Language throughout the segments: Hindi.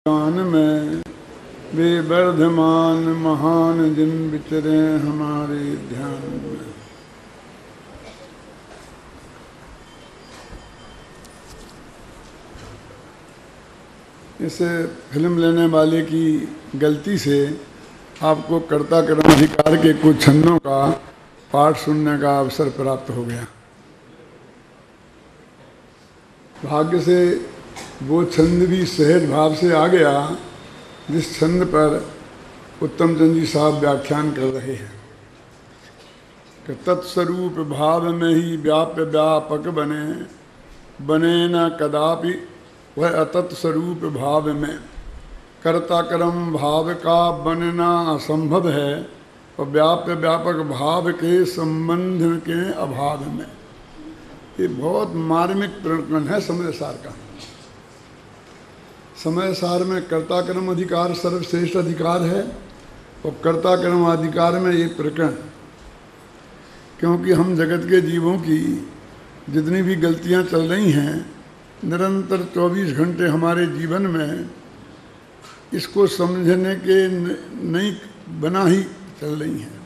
ज्ञान में वे वर्धमान महान जिन विचरे हमारे ध्यान में। इसे फिल्म लेने वाले की गलती से आपको कर्ता कर्म अधिकार के कुछ छंदों का पाठ सुनने का अवसर प्राप्त हो गया। भाग्य से वो छंद भी सहज भाव से आ गया जिस छंद पर उत्तम चंद जी साहब व्याख्यान कर रहे हैं कि तत्स्वरूप भाव में ही व्याप्य व्यापक बने बने न कदापि वह अतत्स्वरूप भाव में कर्ता कर्म भाव का बनना असंभव है और व्याप्य व्यापक भाव के संबंध के अभाव में। ये बहुत मार्मिक प्रकरण है समय सार का। समय सार में कर्ता कर्म अधिकार सर्वश्रेष्ठ अधिकार है और कर्ता कर्म अधिकार में ये प्रकरण, क्योंकि हम जगत के जीवों की जितनी भी गलतियां चल रही हैं निरंतर 24 घंटे हमारे जीवन में इसको समझने के नहीं बना ही चल रही हैं।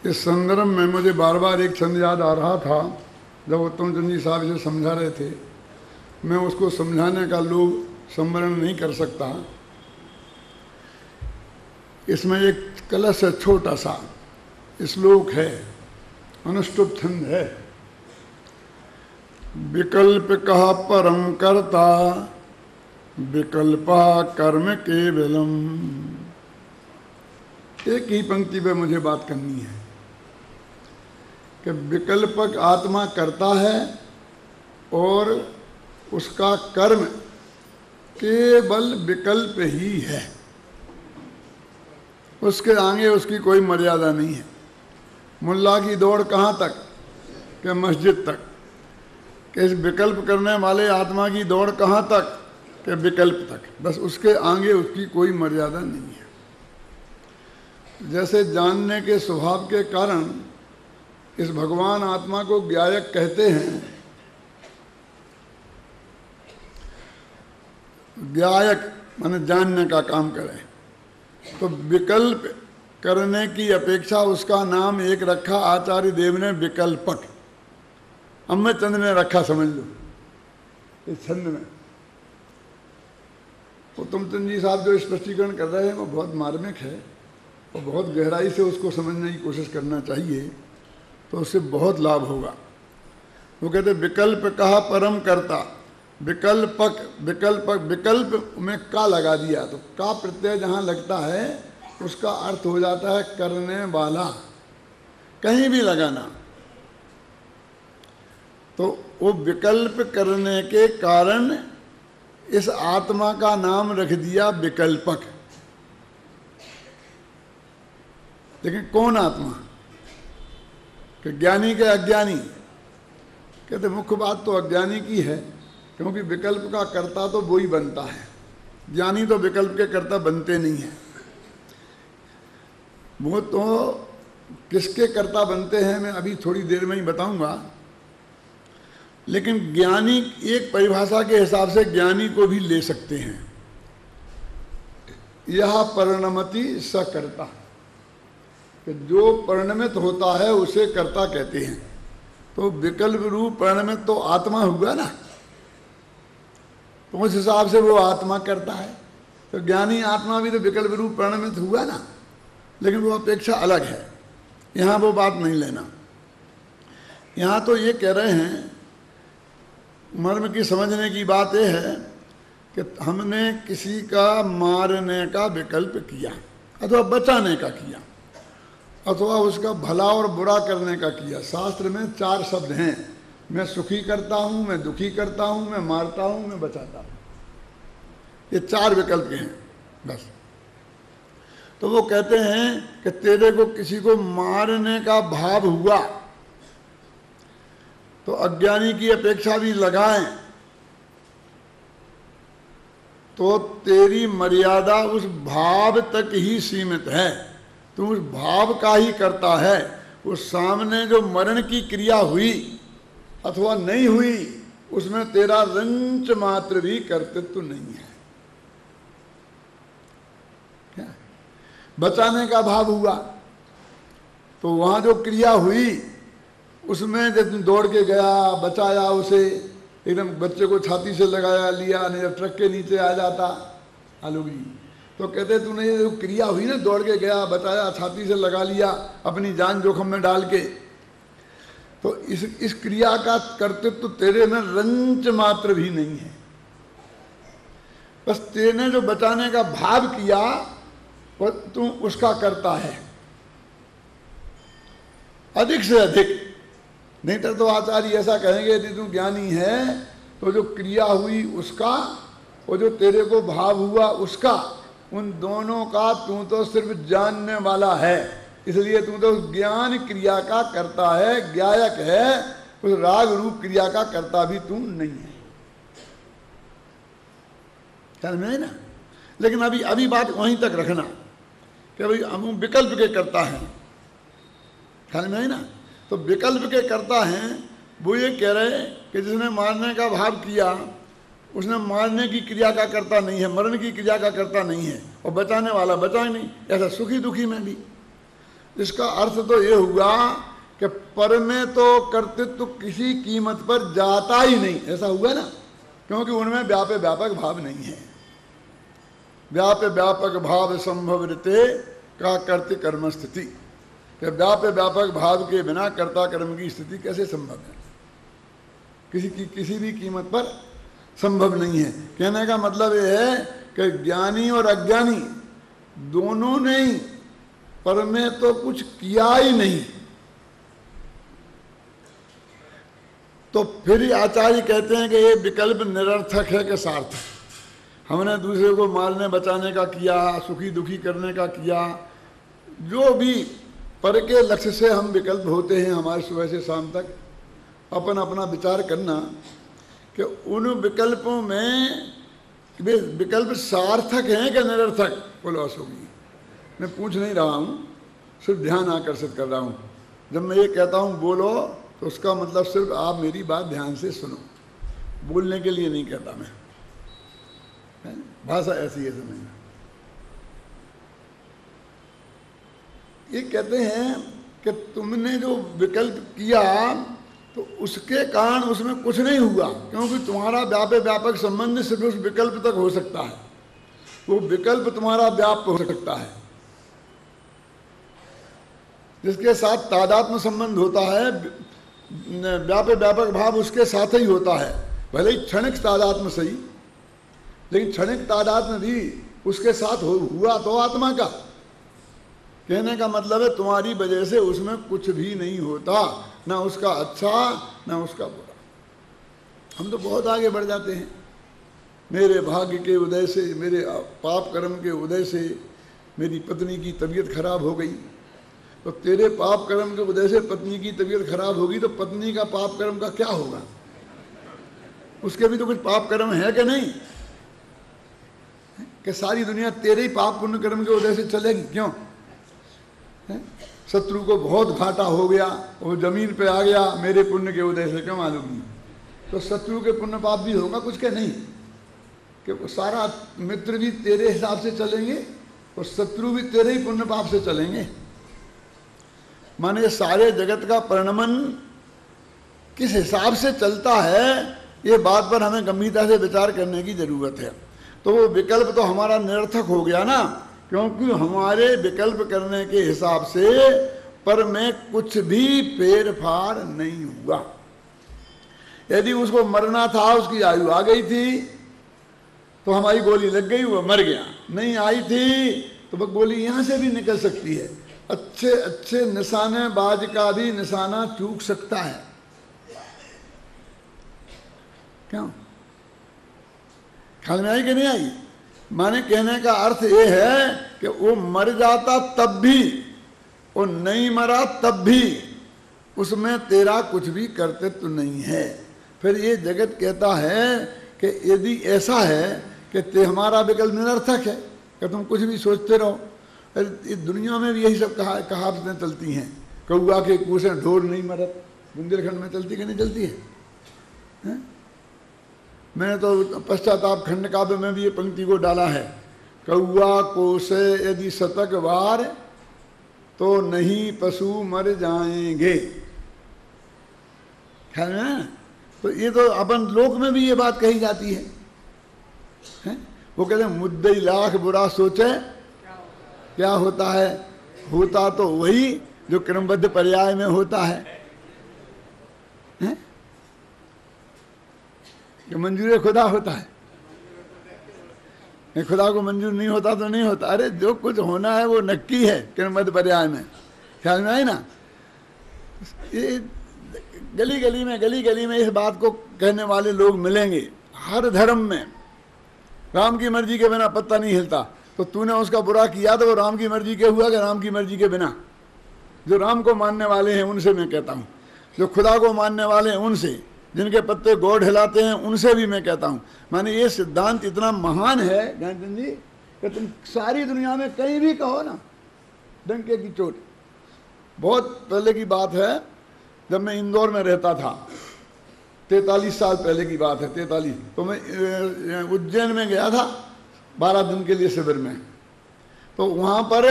इस संदर्भ में मुझे बार बार एक छंद याद आ रहा था जब उत्तम चंद जी साहब इसे समझा रहे थे। मैं उसको समझाने का लोग संवरण नहीं कर सकता। इसमें एक कलश है, छोटा सा श्लोक है, अनुष्टुप छंद है। विकल्प कहा परम कर्ता विकल्पा कर्म केवलम। एक ही पंक्ति पे मुझे बात करनी है कि विकल्पक आत्मा करता है और उसका कर्म केवल विकल्प ही है, उसके आगे उसकी कोई मर्यादा नहीं है। मुल्ला की दौड़ कहाँ तक कि मस्जिद तक, कि इस विकल्प करने वाले आत्मा की दौड़ कहाँ तक कि विकल्प तक, बस उसके आगे उसकी कोई मर्यादा नहीं है। जैसे जानने के स्वभाव के कारण इस भगवान आत्मा को ज्ञायक कहते हैं। ज्ञायक माने जानने का काम करे, तो विकल्प करने की अपेक्षा उसका नाम एक रखा आचार्य देव ने विकल्पक। अम्मे चंद ने रखा, समझ लो इस छंद में। उत्तम चंद जी साहब जो स्पष्टीकरण कर रहे हैं वो बहुत मार्मिक है और बहुत गहराई से उसको समझने की कोशिश करना चाहिए, तो उससे बहुत लाभ होगा। वो कहते विकल्प कहा परम कर्ता विकल्पक। विकल्पक विकल्प में का लगा दिया तो का प्रत्यय जहाँ लगता है उसका अर्थ हो जाता है करने वाला, कहीं भी लगाना। तो वो विकल्प करने के कारण इस आत्मा का नाम रख दिया विकल्पक। लेकिन कौन आत्मा कि ज्ञानी के अज्ञानी? कहते मुख्य बात तो अज्ञानी की है, क्योंकि विकल्प का कर्ता तो वो ही बनता है, ज्ञानी तो विकल्प के कर्ता बनते नहीं हैं। वो तो किसके कर्ता बनते हैं मैं अभी थोड़ी देर में ही बताऊंगा। लेकिन ज्ञानी एक परिभाषा के हिसाब से ज्ञानी को भी ले सकते हैं। यह परिणमति सकर्ता, कि जो परिणमित होता है उसे कर्ता कहते हैं। तो विकल्प रूप परिणमित तो आत्मा हुआ ना, तो उस हिसाब से वो आत्मा करता है। तो ज्ञानी आत्मा भी तो विकल्प रूप परिणमित हुआ ना, लेकिन वो अपेक्षा अलग है। यहाँ वो बात नहीं लेना। यहाँ तो ये कह रहे हैं, मर्म की समझने की बात यह है कि हमने किसी का मारने का विकल्प किया अथवा बचाने का किया अथवा उसका भला और बुरा करने का किया। शास्त्र में 4 शब्द हैं, मैं सुखी करता हूँ, मैं दुखी करता हूँ, मैं मारता हूँ, मैं बचाता हूँ। ये 4 विकल्प हैं बस। तो वो कहते हैं कि तेरे को किसी को मारने का भाव हुआ तो अज्ञानी की अपेक्षा भी लगाएं तो तेरी मर्यादा उस भाव तक ही सीमित है। तू उस भाव का ही करता है। उस सामने जो मरण की क्रिया हुई अथवा नहीं हुई उसमें तेरा रंच मात्र भी कर्तृत्व नहीं है। क्या बचाने का भाव हुआ, तो वहां जो क्रिया हुई उसमें जब दौड़ के गया, बचाया उसे, एकदम बच्चे को छाती से लगाया लिया, नहीं जब ट्रक के नीचे आ जाता आलू जी, तो कहते तूने ये जो क्रिया हुई ना, दौड़ के गया, बचाया, छाती से लगा लिया, अपनी जान जोखिम में डाल के, तो इस क्रिया का कर्तृत्व तो तेरे में रंच मात्र भी नहीं है। बस तेने जो बचाने का भाव किया वो तू उसका करता है अधिक से अधिक। नहीं तो आचार्य ऐसा कहेंगे यदि तू ज्ञानी है तो जो क्रिया हुई उसका और जो तेरे को भाव हुआ उसका, उन दोनों का तू तो सिर्फ जानने वाला है, इसलिए तू तो ज्ञान क्रिया का करता है, ज्ञायक है, उस राग रूप क्रिया का करता भी तू नहीं है। ख्याल में है ना? लेकिन अभी बात वहीं तक रखना कि भाई हम विकल्प के करता है, ख्याल में है ना? तो विकल्प के करता है वो ये कह रहे कि जिसने मारने का भाव किया उसने मारने की क्रिया का करता नहीं है, मरण की क्रिया का करता नहीं है, और बचाने वाला बचा नहीं। ऐसा सुखी दुखी में भी। इसका अर्थ तो ये हुआ कि पर में तो कर्तृत्व किसी कीमत पर जाता ही नहीं, ऐसा हुआ ना, क्योंकि उनमें व्यापक व्यापक भाव नहीं है। व्यापक व्यापक भाव संभव रीते का कर्त कर्म स्थिति, कि व्यापक व्यापक भाव के बिना कर्ता कर्म की स्थिति कैसे संभव है? किसी भी कीमत पर संभव नहीं है। कहने का मतलब ये है कि ज्ञानी और अज्ञानी दोनों ने ही पर में तो कुछ किया ही नहीं। तो फिर आचार्य कहते हैं कि ये विकल्प निरर्थक है कि सार्थक। हमने दूसरे को मारने बचाने का किया, सुखी दुखी करने का किया, जो भी पर के लक्ष्य से हम विकल्प होते हैं हमारे सुबह से शाम तक, अपन अपना विचार करना कि उन विकल्पों में विकल्प सार्थक हैं कि निरर्थक। बोलो अशोकी, मैं पूछ नहीं रहा हूँ, सिर्फ ध्यान आकर्षित कर रहा हूँ। जब मैं ये कहता हूँ बोलो तो उसका मतलब सिर्फ आप मेरी बात ध्यान से सुनो, बोलने के लिए नहीं कहता मैं, भाषा ऐसी है समझना। ये कहते हैं कि तुमने जो विकल्प किया तो उसके कारण उसमें कुछ नहीं हुआ, क्योंकि तुम्हारा व्यापक व्यापक संबंध सिर्फ उस विकल्प तक हो सकता है, वो विकल्प तुम्हारा व्याप्त हो सकता है। जिसके साथ तादात्म्य संबंध होता है, व्यापक व्यापक भाव उसके साथ ही होता है, भले ही क्षणिक तादात्म्य सही, लेकिन क्षणिक तादात्म्य भी उसके साथ हुआ तो आत्मा का। कहने का मतलब है तुम्हारी वजह से उसमें कुछ भी नहीं होता, ना उसका अच्छा ना उसका बुरा। हम तो बहुत आगे बढ़ जाते हैं। मेरे भाग्य के उदय से, मेरे पाप कर्म के उदय से मेरी पत्नी की तबीयत खराब हो गई, तो तेरे पाप कर्म के उदय से पत्नी की तबीयत खराब होगी, तो पत्नी का पाप कर्म का क्या होगा? उसके भी तो कुछ पाप कर्म है कि नहीं? कि सारी दुनिया तेरे ही पाप पुण्य कर्म के उदय से चलेगी? क्यों? शत्रु को बहुत घाटा हो गया, वो जमीन पे आ गया मेरे पुण्य के उदय से, क्यों मालूम नहीं? तो शत्रु के पुण्य पाप भी होगा कुछ के नहीं? कि सारा मित्र भी तेरे हिसाब से चलेंगे और शत्रु भी तेरे ही पुण्य पाप से चलेंगे। माने सारे जगत का परिणमन किस हिसाब से चलता है, ये बात पर हमें गंभीरता से विचार करने की जरूरत है। तो वो विकल्प तो हमारा निरर्थक हो गया ना, क्योंकि हमारे विकल्प करने के हिसाब से पर में कुछ भी फेर फार नहीं हुआ। यदि उसको मरना था, उसकी आयु आ गई थी तो हमारी गोली लग गई, वो मर गया। नहीं आई थी तो वह गोली यहां से भी निकल सकती है। अच्छे अच्छे निशानेबाज का भी निशाना चूक सकता है। क्यों? ख्याल में आई कि नहीं आई? माने कहने का अर्थ ये है कि वो मर जाता तब भी, वो नहीं मरा तब भी उसमें तेरा कुछ भी कर्तव्य नहीं है। फिर ये जगत कहता है कि यदि ऐसा है कि हमारा विकल्प निरर्थक है, कि तुम कुछ भी सोचते रहो। इस दुनिया में भी यही सब कहावतें चलती हैं। कौआ के कुएं से ढोर नहीं मरत, बुंदेलखंड में चलती कि नहीं चलती है? मैंने तो पश्चाताप खंड काव्य में भी ये पंक्ति को डाला है कौआ कोसे यदि शतक बार तो नहीं पशु मर जाएंगे। है ना? तो ये तो अपन लोक में भी ये बात कही जाती है? वो कहते हैं मुद्दई लाख बुरा सोचे क्या होता है, होता तो वही जो क्रमबद्ध पर्याय में होता है, कि मंजूर खुदा होता है। खुदा को मंजूर नहीं होता तो नहीं होता। अरे जो कुछ होना है वो नक्की है क्रमबद्ध पर्याय में। ख्याल में आई ना? ये गली गली में इस बात को कहने वाले लोग मिलेंगे हर धर्म में। राम की मर्जी के बिना पत्ता नहीं हिलता। तो तूने उसका बुरा किया तो वो राम की मर्जी के हुआ कि राम की मर्जी के बिना? जो राम को मानने वाले हैं उनसे मैं कहता हूँ, जो खुदा को मानने वाले हैं उनसे, जिनके पत्ते गौड़ हिलाते हैं उनसे भी मैं कहता हूँ। माने ये सिद्धांत इतना महान है ज्ञानचंद जी कि तुम सारी दुनिया में कहीं भी कहो ना, डंके की चोट। बहुत पहले की बात है, जब मैं इंदौर में रहता था, 43 साल पहले की बात है, 43। तो मैं उज्जैन में गया था 12 दिन के लिए शिविर में। तो वहाँ पर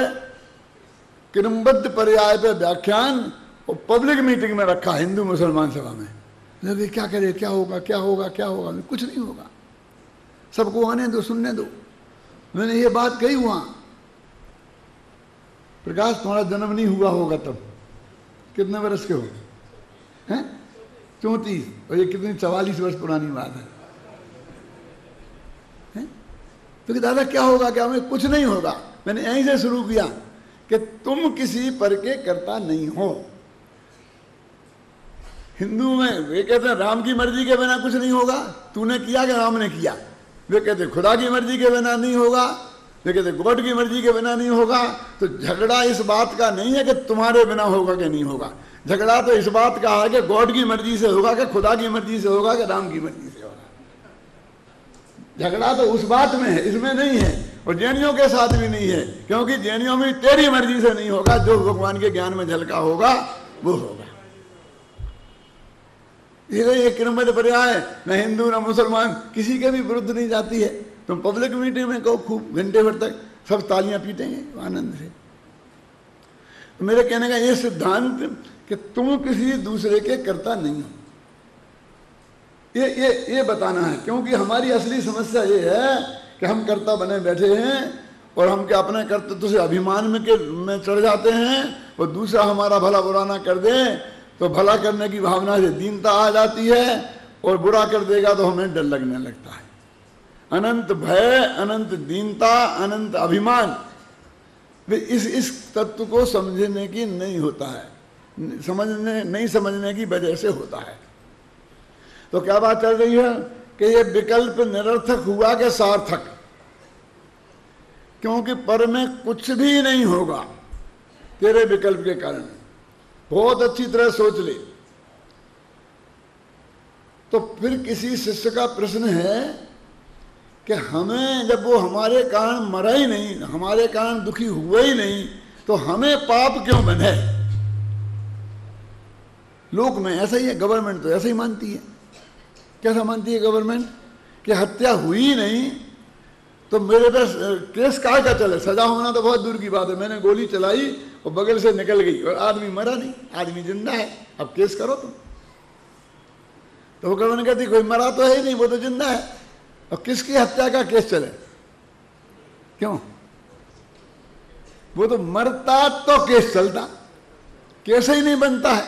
क्रमबद्ध पर्याय पे व्याख्यान और पब्लिक मीटिंग में रखा हिंदू मुसलमान सभा में। लगे क्या करे, क्या होगा क्या होगा क्या होगा? कुछ नहीं होगा, सबको आने दो, सुनने दो। मैंने ये बात कही वहाँ। प्रकाश तुम्हारा जन्म नहीं हुआ होगा तब, कितने वर्ष के हो हैं? 34। और ये कितनी 44 वर्ष पुरानी बात है। तो कि दादा क्या होगा क्या? मैं कुछ नहीं होगा। मैंने यहीं से शुरू किया कि तुम किसी पर के कर्ता नहीं हो। हिंदू में वे कहते हैं राम की मर्जी के बिना कुछ नहीं होगा। तूने किया कि राम ने किया? वे कहते खुदा की मर्जी के बिना नहीं होगा, वे कहते गॉड की मर्जी के बिना नहीं होगा। तो झगड़ा इस बात का नहीं है कि तुम्हारे बिना होगा कि नहीं होगा। झगड़ा तो इस बात का है कि गॉड की मर्जी से होगा कि खुदा की मर्जी से होगा कि राम की मर्जी से होगा। झगड़ा तो उस बात में है, इसमें नहीं है। और जैनियों के साथ भी नहीं है, क्योंकि जैनियों में तेरी मर्जी से नहीं होगा, जो भगवान के ज्ञान में झलका होगा वो होगा। ये क्रमबद्ध पर्याय न हिंदू न मुसलमान किसी के भी विरुद्ध नहीं जाती है। तुम पब्लिक मीटिंग में कहो खूब घंटे भर तक, सब तालियां पीटेंगे आनंद से। तो मेरे कहने का ये सिद्धांत कि तुम किसी दूसरे के कर्ता नहीं हो, ये बताना है। क्योंकि हमारी असली समस्या ये है कि हम कर्ता बने बैठे हैं और हम क्या अपने कर्तव्य से अभिमान में चढ़ जाते हैं, और दूसरा हमारा भला बुरा ना कर दे तो भला करने की भावना से दीनता आ जाती है, और बुरा कर देगा तो हमें डर लगने लगता है। अनंत भय, अनंत दीनता, अनंत अभिमान, इस तत्व को समझने की नहीं होता है, नहीं समझने की वजह से होता है। तो क्या बात चल रही है कि ये विकल्प निरर्थक हुआ कि सार्थक? क्योंकि पर में कुछ भी नहीं होगा तेरे विकल्प के कारण। बहुत अच्छी तरह सोच ले। तो फिर किसी शिष्य का प्रश्न है कि हमें, जब वो हमारे कारण मरा ही नहीं, हमारे कारण दुखी हुआ ही नहीं, तो हमें पाप क्यों बंधे? लोक में ऐसा ही है, गवर्नमेंट तो ऐसा ही मानती है। कैसा मानती है गवर्नमेंट? कि हत्या हुई नहीं तो मेरे पे केस काय का चले, सजा होना तो बहुत दूर की बात है। मैंने गोली चलाई और बगल से निकल गई और आदमी मरा नहीं, आदमी जिंदा है, अब केस करो तुम। तो वो गवर्नमेंट कहती कोई मरा तो है ही नहीं, वो तो जिंदा है, और किसकी हत्या का केस चले? क्यों? वो तो मरता तो केस चलता, केस ही नहीं बनता है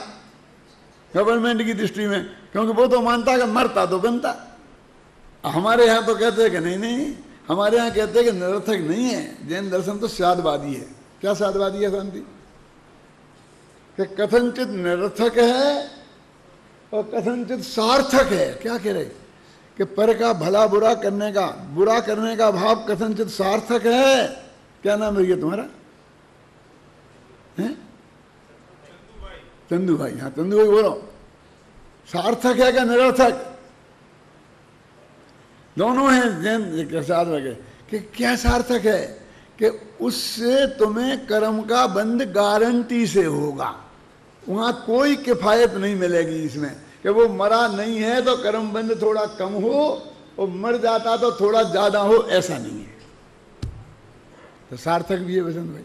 गवर्नमेंट की दृष्टि में, क्योंकि वो तो मानता कि मरता तो बनता। हमारे यहाँ तो कहते हैं कि नहीं, हमारे यहाँ कहते हैं कि निरर्थक नहीं है। जैन दर्शन तो साधवादी है। क्या साधवादी है शांति? कि कथनचित निरर्थक है और कथनचित सार्थक है। क्या कह रहे कि पर का भला बुरा करने का भाव कथनचित सार्थक है। क्या नाम है ये तुम्हारा? हैं? चंदू भाई। हाँ चंदू भाई बोलो, सार्थक है क्या निरर्थक? दोनों हैं जैन के साथ वगैरह कि क्या सार्थक है कि उससे तुम्हें कर्म का बंध गारंटी से होगा। वहां कोई किफायत नहीं मिलेगी इसमें कि वो मरा नहीं है तो कर्म बंध थोड़ा कम हो और मर जाता तो थोड़ा ज्यादा हो, ऐसा नहीं है। तो सार्थक भी है वसंत भाई,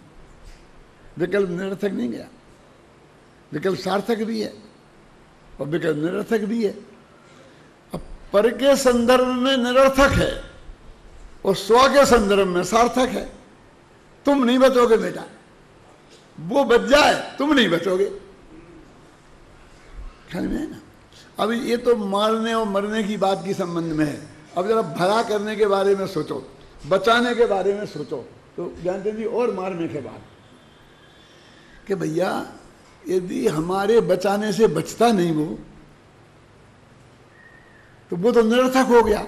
विकल्प निरर्थक नहीं गया, विकल्प सार्थक भी है और विकल्प निरर्थक भी है। अब पर के संदर्भ में निरर्थक है और स्व के संदर्भ में सार्थक है। तुम नहीं बचोगे बेटा, वो बच जाए, तुम नहीं बचोगे। ख्याल में है ना। अभी ये तो मारने और मरने की बात की संबंध में है। अब जरा भला करने के बारे में सोचो, बचाने के बारे में सोचो, तो जानते जी और मारने के बाद कि भैया यदि हमारे बचाने से बचता नहीं वो, तो वो तो निरर्थक हो गया,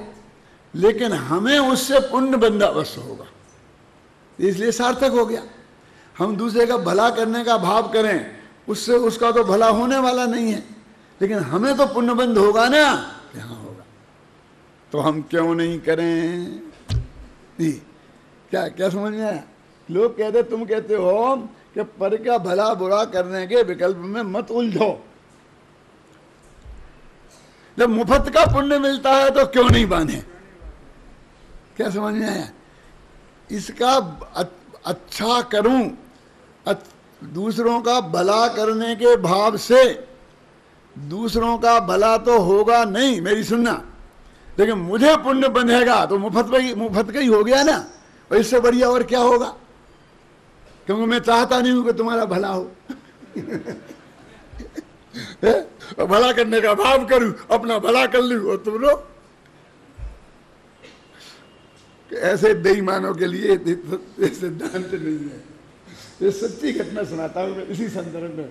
लेकिन हमें उससे पुण्य बंधा अवश्य होगा, इसलिए सार्थक हो गया। हम दूसरे का भला करने का भाव करें, उससे उसका तो भला होने वाला नहीं है, लेकिन हमें तो पुण्यबंध होगा ना, यहाँ होगा, तो हम क्यों नहीं करें। क्या क्या समझ में आया? लोग कहते, तुम कहते हो कि पर का भला बुरा करने के विकल्प में मत उलझो, जब मुफ्त का पुण्य मिलता है तो क्यों नहीं बांधे। क्या समझ में आया? इसका अच्छा करूं, दूसरों का भला करने के भाव से, दूसरों का भला तो होगा नहीं, मेरी सुनना, लेकिन मुझे पुण्य बंधेगा तो मुफ्त का ही हो गया ना, और इससे बढ़िया और क्या होगा, क्योंकि मैं चाहता नहीं हूं कि तुम्हारा भला हो। भला करने का भाव करूं, अपना भला कर लूं, और तुम लोग ऐसे बेईमानों के लिए सिद्धांत नहीं है। ये सच्ची घटना सुनाता हूं मैं इसी संदर्भ में।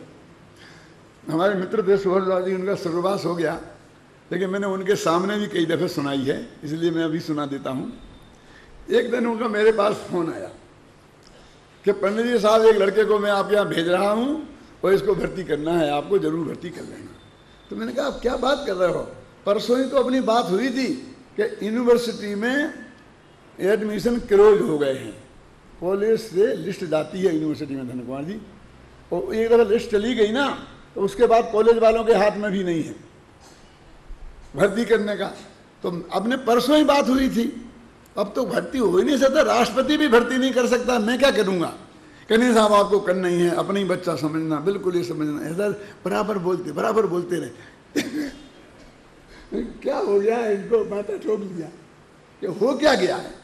हमारे मित्र थे सुहरलाल जी, उनका स्वर्गवास हो गया, लेकिन मैंने उनके सामने भी कई दफे सुनाई है, इसलिए मैं अभी सुना देता हूं। एक दिन उनका मेरे पास फोन आया कि पंडित जी साहब, एक लड़के को मैं आपके यहाँ भेज रहा हूं और इसको भर्ती करना है, आपको जरूर भर्ती कर लेना। तो मैंने कहा, आप क्या बात कर रहे हो, परसों ही तो अपनी बात हुई थी कि यूनिवर्सिटी में एडमिशन क्लोज हो गए हैं, कॉलेज से लिस्ट जाती है यूनिवर्सिटी में धन कुमार जी, और एक दफा लिस्ट चली गई ना, तो उसके बाद कॉलेज वालों के हाथ में भी नहीं है भर्ती करने का। तो अपने परसों ही बात हुई थी, अब तो भर्ती हो ही नहीं सकता, राष्ट्रपति भी भर्ती नहीं कर सकता, मैं क्या करूंगा। कहने साहब आपको करना ही है, अपना ही बच्चा समझना, बिल्कुल ये समझना। ऐसा बराबर बोलते रहे। क्या हो गया है, इनको माथा ठोक दिया कि हो क्या गया है।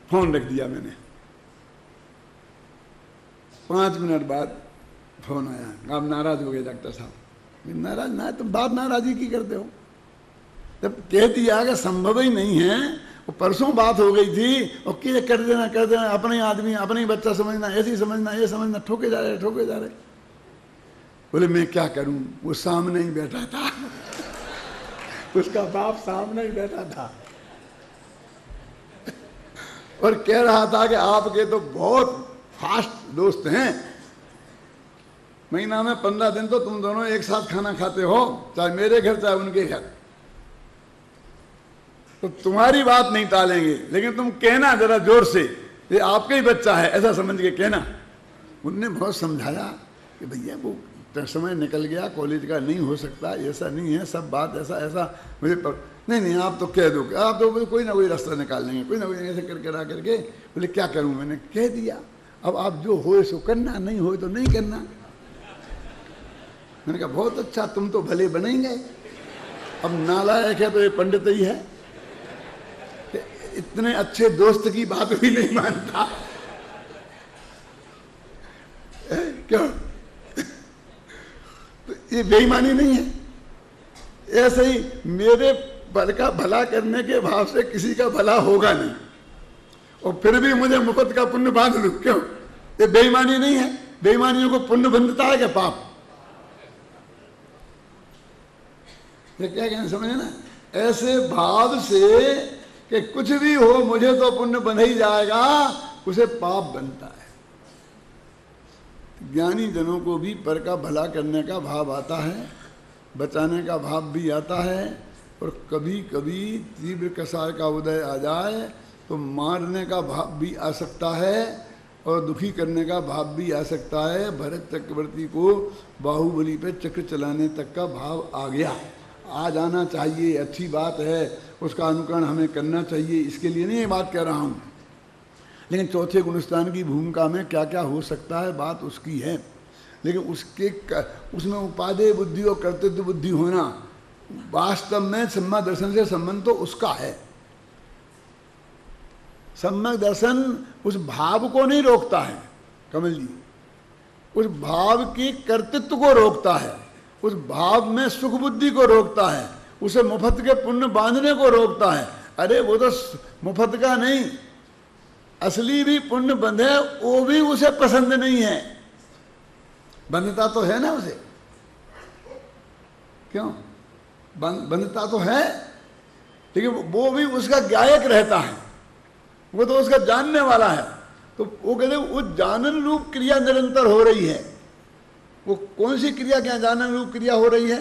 फोन रख दिया मैंने, 5 मिनट बाद फोन आया, आप नाराज हो गए डॉक्टर साहब। नाराज ना, तुम बात नाराजी की करते हो, तब कह दिया कि संभव ही नहीं है, वो परसों बात हो गई थी, और क्या कर देना, अपने आदमी अपने ही बच्चा समझना, ऐसे समझना, ये समझना, ठोके जा रहे। बोले मैं क्या करूं, वो सामने ही बैठा था। उसका बाप सामने ही बैठा था और कह रहा था कि आपके तो बहुत फास्ट दोस्त हैं, महीना में 15 दिन तो तुम दोनों एक साथ खाना खाते हो, चाहे मेरे घर चाहे उनके घर, तो तुम्हारी बात नहीं टालेंगे, लेकिन तुम कहना जरा जोर से, ये आपका ही बच्चा है, ऐसा समझ के कहना। उनने बहुत समझाया कि भैया वो समय निकल गया, कॉलेज का नहीं हो सकता, ऐसा नहीं है, सब बात ऐसा मुझे नहीं आप तो कह दो, आप तो कोई ना कोई रास्ता निकाल लेंगे, कोई ना कोई ऐसे करके। बोले क्या करूं, मैंने कह दिया, अब आप जो हो सो करना, नहीं हो तो नहीं करना। मैंने कहा बहुत अच्छा, तुम तो भले बनेंगे, अब नालायक है तो ये पंडित ही है, इतने अच्छे दोस्त की बात भी नहीं मानता। क्यों? तो ये बेईमानी नहीं है? ऐसे ही मेरे बल का भला करने के भाव से किसी का भला होगा नहीं, और फिर भी मुझे मुफ्त का पुण्य बांध लूं, क्यों? ये बेईमानी नहीं है? बेईमानियों को पुण्य बंधता है क्या पाप? ये क्या कहना, समझे ना? ऐसे भाव से कि कुछ भी हो मुझे तो पुण्य बंध ही जाएगा, उसे पाप बनता है। ज्ञानी जनों को भी पर का भला करने का भाव आता है, बचाने का भाव भी आता है, और कभी कभी तीव्र कसार का उदय आ जाए तो मारने का भाव भी आ सकता है और दुखी करने का भाव भी आ सकता है। भरत चक्रवर्ती को बाहुबली पे चक्र चलाने तक का भाव आ गया, आ जाना चाहिए, अच्छी बात है, उसका अनुकरण हमें करना चाहिए, इसके लिए नहीं ये बात कह रहा हूँ। लेकिन चौथे गुणस्थान की भूमिका में क्या क्या हो सकता है बात उसकी है, लेकिन उसमें उपादेय बुद्धि और कर्तृत्व बुद्धि होना वास्तव में सम्यक दर्शन से संबंध तो उसका है। सम्यक दर्शन उस भाव को नहीं रोकता है कमल जी, उस भाव की कर्तृत्व को रोकता है, उस भाव में सुख बुद्धि को रोकता है, उसे मुफ्त के पुण्य बांधने को रोकता है। अरे वो तो मुफ्त का नहीं, असली भी पुण्य बंधे वो भी उसे पसंद नहीं है। बंधता तो है ना उसे, क्यों बंधता तो है, लेकिन वो भी उसका गायक रहता है, वो तो उसका जानने वाला है। तो वो कहते वो जानन रूप क्रिया निरंतर हो रही है। वो कौन सी क्रिया, क्या जानन रूप क्रिया हो रही है?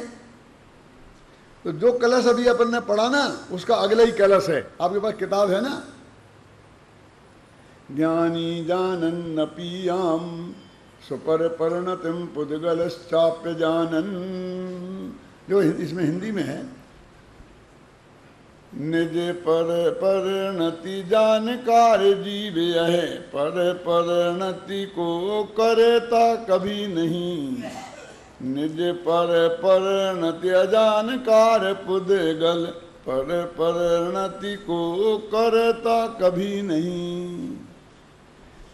तो जो कलश अभी अपन ने पढ़ा ना उसका अगला ही कलश है। आपके पास किताब है ना, ज्ञानी जानन अपीयाम सुपर परिणतिम पुद्गलश्चाप्य जानन, जो इसमें हिंदी में है, निज पर परिणति जानकार जीव है, पर परिणति को करता कभी नहीं, निज पर परिणति अजानकार पुद्गल, पर परिणति को करता कभी नहीं,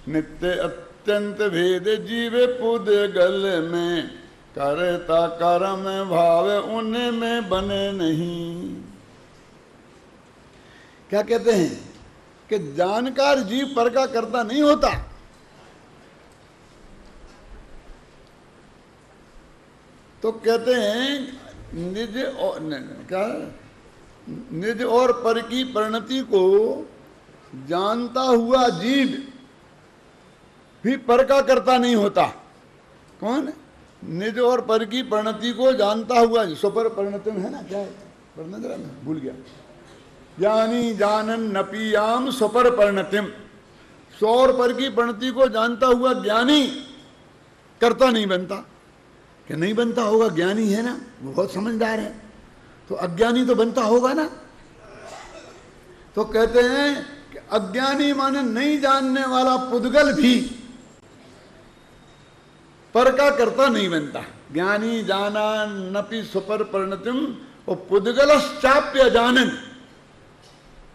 नित्य अत्यंत भेद जीव पुद्गल में, करता कर्म भाव उनमें बने नहीं। क्या कहते हैं कि जानकार जीव पर का कर्ता नहीं होता। तो कहते हैं निज और पर की परिणति को जानता हुआ जीव भी पर का कर्ता नहीं होता। कौन? निज और पर की परिणति को जानता हुआ, स्वपर परिणति में है ना, क्या है परिणति, भूल गया। ज्ञानी जानन नपीयाम स्वपर परिणतिम, स्व और पर की परिणति को जानता हुआ ज्ञानी कर्ता नहीं बनता। क्या नहीं बनता होगा? ज्ञानी है ना, वो बहुत समझदार है, तो अज्ञानी तो बनता होगा ना। तो कहते हैं कि अज्ञानी माने नहीं जानने वाला पुद्गल भी पर का कर्ता नहीं बनता। ज्ञानी जाना नपि स्वपर परिणतिम, और पुद्गलश्चाप्य जानन,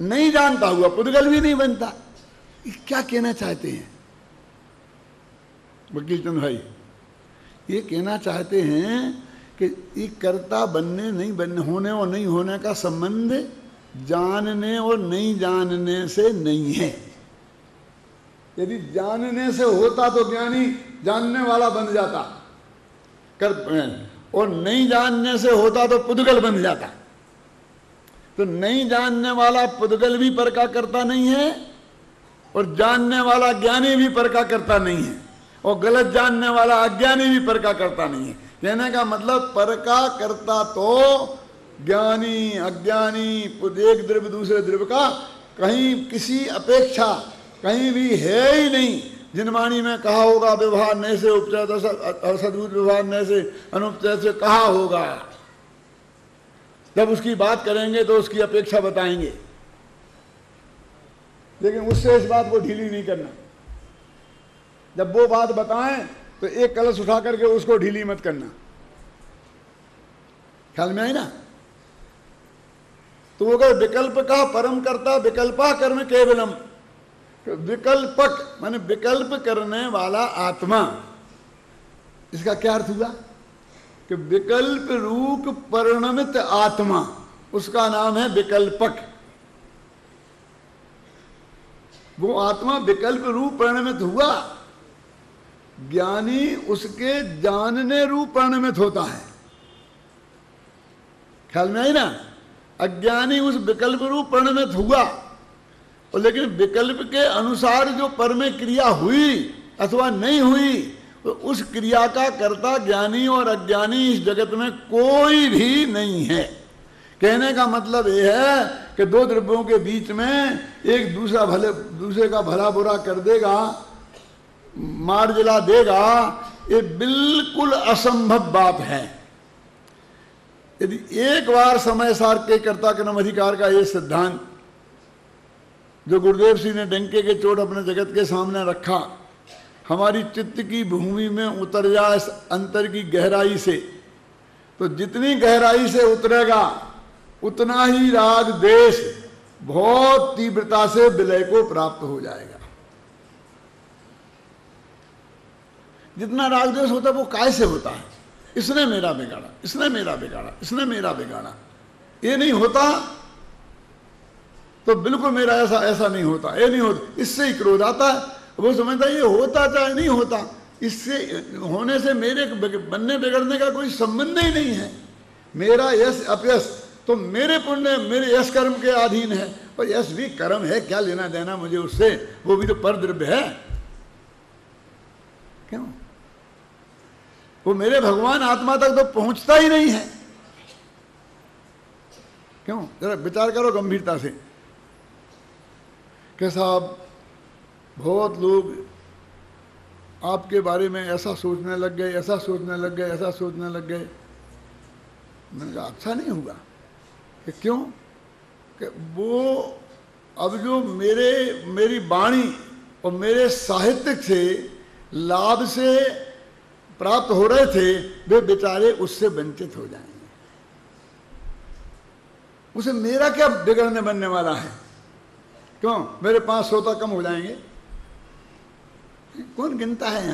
नहीं जानता हुआ पुद्गल भी नहीं बनता। क्या कहना चाहते हैं वकील चंद भाई? ये कहना चाहते हैं कि ये कर्ता बनने नहीं बनने, होने और नहीं होने का संबंध जानने और नहीं जानने से नहीं है। यदि जानने से होता तो ज्ञानी जानने वाला बन जाता, और नहीं जानने से होता तो पुद्गल बन जाता। तो नहीं जानने वाला पुद्गल भी पर का कर्ता नहीं है, और जानने वाला ज्ञानी भी पर का कर्ता नहीं है, और गलत जानने वाला अज्ञानी भी पर का कर्ता नहीं है। कहने का मतलब पर का कर्ता तो ज्ञानी अज्ञानी एक द्रव्य दूसरे द्रव्य का कहीं किसी अपेक्षा कहीं भी है ही नहीं। जिनवाणी में कहा होगा व्यवहार न से उपचय सदूत व्यवहार न से अनुपचय से कहा होगा, जब उसकी बात करेंगे तो उसकी अपेक्षा बताएंगे, लेकिन उससे इस बात को ढीली नहीं करना। जब वो बात बताएं तो एक कलश उठा करके उसको ढीली मत करना। ख्याल में आई ना? तो वो कहे विकल्प का परम कर्ता विकल्पा कर्म केवलम, विकल्पक माने विकल्प करने वाला आत्मा। इसका क्या अर्थ हुआ कि विकल्प रूप परिणमित आत्मा, उसका नाम है विकल्पक। वो आत्मा विकल्प रूप परिणमित हुआ, ज्ञानी उसके जानने रूप परिणमित होता है। ख्याल में आई ना? अज्ञानी उस विकल्प रूप परिणमित हुआ, और लेकिन विकल्प के अनुसार जो पर में क्रिया हुई अथवा नहीं हुई, तो उस क्रिया का कर्ता ज्ञानी और अज्ञानी इस जगत में कोई भी नहीं है। कहने का मतलब यह है कि दो द्रव्यों के बीच में एक दूसरे का भला बुरा कर देगा, मार जला देगा, ये बिल्कुल असंभव बात है। यदि एक बार समय सार के कर्ता क्रम अधिकार का ये सिद्धांत जो गुरुदेव सिंह ने डंके के चोट अपने जगत के सामने रखा, हमारी चित्त की भूमि में उतर जा इस अंतर की गहराई से, तो जितनी गहराई से उतरेगा उतना ही राग देश बहुत तीव्रता से विलय को प्राप्त हो जाएगा। जितना राग द्वेष होता है वो काय से होता है? इसने मेरा बिगाड़ा, इसने मेरा बिगाड़ा, इसने मेरा बिगाड़ा। ये नहीं होता तो बिल्कुल मेरा ऐसा ऐसा नहीं होता, ये नहीं होता, इससे ही क्रोध आता है। वो समझता है ये होता चाहे नहीं होता, इससे होने से मेरे बनने बिगड़ने का कोई संबंध ही नहीं है। मेरा यश अपयश तो मेरे पुण्य मेरे यश कर्म के अधीन है, और यश भी कर्म है, क्या लेना देना मुझे उससे, वो भी तो परद्रव्य है। क्यों? वो मेरे भगवान आत्मा तक तो पहुंचता ही नहीं है। क्यों? जरा विचार करो गंभीरता से कि साहब बहुत लोग आपके बारे में ऐसा सोचने लग गए, ऐसा सोचने लग गए, ऐसा सोचने लग गए। मैंने कहा अच्छा नहीं होगा कि क्यों? कि वो अब जो मेरी वाणी और मेरे साहित्य से लाभ से प्राप्त हो रहे थे, वे बेचारे उससे वंचित हो जाएंगे। उसे मेरा क्या बिगड़ने बनने वाला है? क्यों? मेरे 5 श्रोता कम हो जाएंगे? कौन गिनता है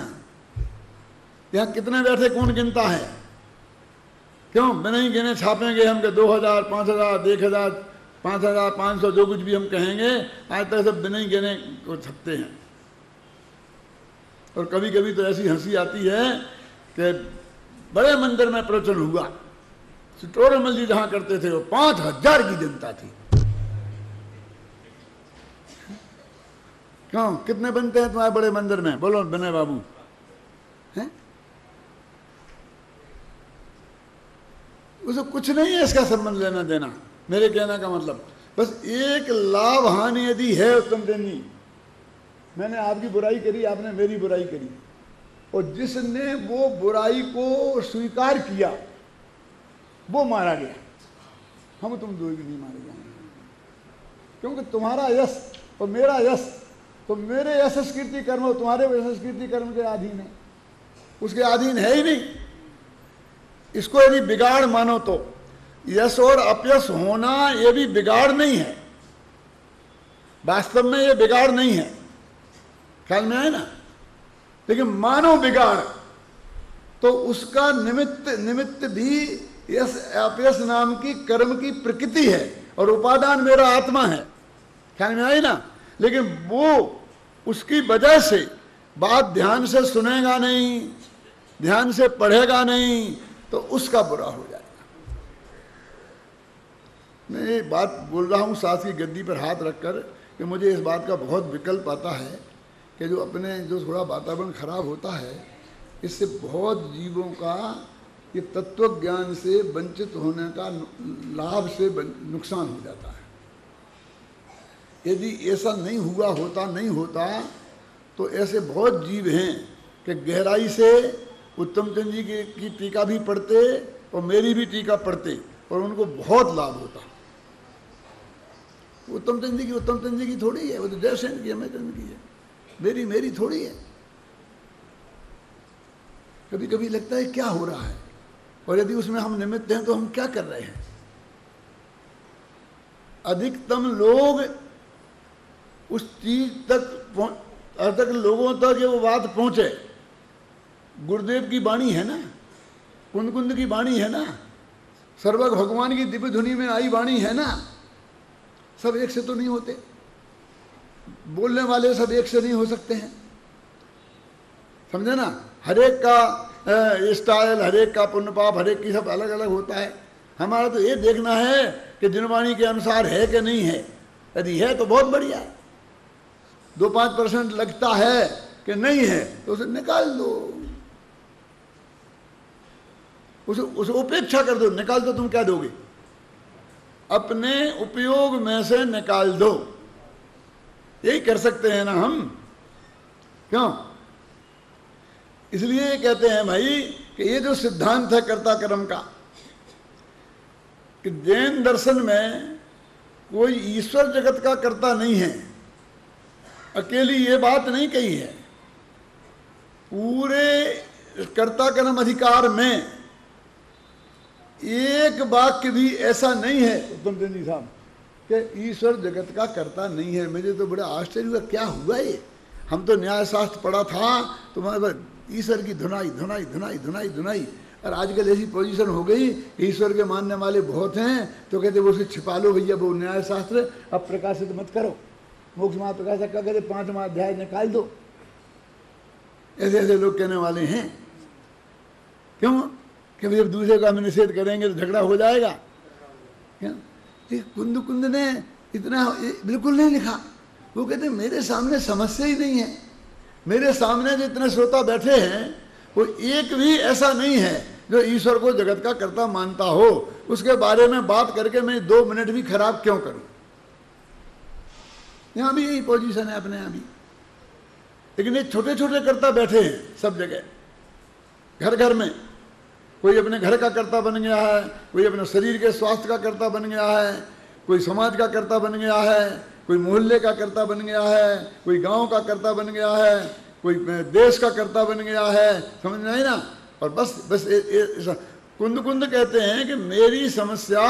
यहाँ कितने बैठे कौन गिनता है? क्यों? बिना ही गिने छापेंगे हम के 2000, 5000, 1000, 5500 जो कुछ भी हम कहेंगे, आज तक सब बिना ही गिने को छपते हैं। और कभी कभी तो ऐसी हंसी आती है कि बड़े मंदिर में प्रवचन हुआ, सिटोरमल जी जहां करते थे वो 5000 की जनता थी। क्यों? कितने बनते हैं तुम्हारे बड़े मंदिर में? बोलो विनय बाबू। हैं? उसे कुछ नहीं है इसका संबंध लेना देना। मेरे कहने का मतलब बस एक लाभ हानि यदि है उत्तम चंद जी, मैंने आपकी बुराई करी, आपने मेरी बुराई करी, और जिसने वो बुराई को स्वीकार किया वो मारा गया। हम तुम दो भी नहीं मारे जाएंगे, क्योंकि तुम्हारा यश और मेरा यश तो मेरे यशस कीर्ति कर्म और तुम्हारे यशस कीर्ति कर्म के अधीन है, उसके अधीन है ही नहीं। इसको यदि बिगाड़ मानो तो यश और अपयश होना ये भी बिगाड़ नहीं है, वास्तव में ये बिगाड़ नहीं है, ख्याल में आए ना। लेकिन मानो बिगाड़ तो उसका निमित्त भी यश अपयश नाम की कर्म की प्रकृति है, और उपादान मेरा आत्मा है, ख्याल में आई ना। लेकिन वो उसकी वजह से बात ध्यान से सुनेगा नहीं, ध्यान से पढ़ेगा नहीं, तो उसका बुरा हो जाएगा। मैं ये बात बोल रहा हूँ साथ की गद्दी पर हाथ रखकर कि मुझे इस बात का बहुत विकल्प आता है कि जो थोड़ा वातावरण खराब होता है, इससे बहुत जीवों का ये तत्व ज्ञान से वंचित होने का लाभ से नुकसान हो जाता है। यदि ऐसा नहीं होता तो ऐसे बहुत जीव हैं कि गहराई से उत्तम चंद जी की टीका भी पढ़ते और मेरी भी टीका पढ़ते और उनको बहुत लाभ होता। उत्तम चंद जी की थोड़ी है, वो तो जयसेन की है, चंद की है, मेरी थोड़ी है। कभी कभी लगता है क्या हो रहा है, और यदि उसमें हम निमित्त हैं तो हम क्या कर रहे हैं। अधिकतम लोग उस चीज तक लोगों तक ये वो बात पहुंचे। गुरुदेव की वाणी है ना, कुंद की वाणी है ना, सर्वज्ञ भगवान की दिव्य धुनी में आई वाणी है ना। सब एक से तो नहीं होते, बोलने वाले सब एक से नहीं हो सकते हैं, समझे ना। हरेक का स्टाइल, हरेक का पुण्य पाप, हरेक की सब अलग अलग होता है। हमारा तो ये देखना है कि जिनवाणी के अनुसार है कि नहीं है। यदि है तो बहुत बढ़िया है, 2-5% लगता है कि नहीं है तो उसे निकाल दो, उसे उपेक्षा कर दो। निकाल दो, तुम क्या दोगे? अपने उपयोग में से निकाल दो। यही कर सकते हैं ना हम, क्यों? इसलिए कहते हैं भाई कि ये जो सिद्धांत है कर्ता कर्म का, कि जैन दर्शन में कोई ईश्वर जगत का कर्ता नहीं है, अकेली ये बात नहीं कही है, पूरे कर्ता कर्म अधिकार में एक वाक्य भी ऐसा नहीं है उत्तम चंद जी साहब कि ईश्वर जगत का कर्ता नहीं है। मुझे तो बड़ा आश्चर्य हुआ, क्या हुआ ये? हम तो न्याय शास्त्र पढ़ा था, तुम्हारे ईश्वर की धुनाई धुनाई धुनाई धुनाई धुनाई, और आजकल ऐसी पोजीशन हो गई, ईश्वर के मानने वाले बहुत हैं, तो कहते वो उसे छिपा लो भैया, वो न्याय शास्त्र अब प्रकाशित मत करो, मोक्ष महाप्रकाशक का कहते 5वां अध्याय निकाल दो। ऐसे ऐसे लोग कहने वाले हैं। क्यों? कि भाई अब दूसरे का हम निषेध करेंगे तो झगड़ा हो जाएगा। क्या कुंद कुंद ने इतना बिल्कुल नहीं लिखा। वो कहते मेरे सामने समस्या ही नहीं है, मेरे सामने जो इतने श्रोता बैठे हैं वो एक भी ऐसा नहीं है जो ईश्वर को जगत का कर्ता मानता हो, उसके बारे में बात करके मैं 2 मिनट भी खराब क्यों करूं। यहां भी यही पोजीशन है अपने यहां भी। लेकिन ये छोटे छोटे कर्ता बैठे हैं सब जगह, घर घर में। कोई अपने घर का कर्ता बन गया है, कोई अपने शरीर के स्वास्थ्य का कर्ता बन गया है, कोई समाज का कर्ता बन गया है, कोई मोहल्ले का कर्ता बन गया है, कोई गांव का कर्ता बन गया है, कोई देश का कर्ता बन गया है। समझ में आई ना? और बस बस कुंद कुंद कहते हैं कि मेरी समस्या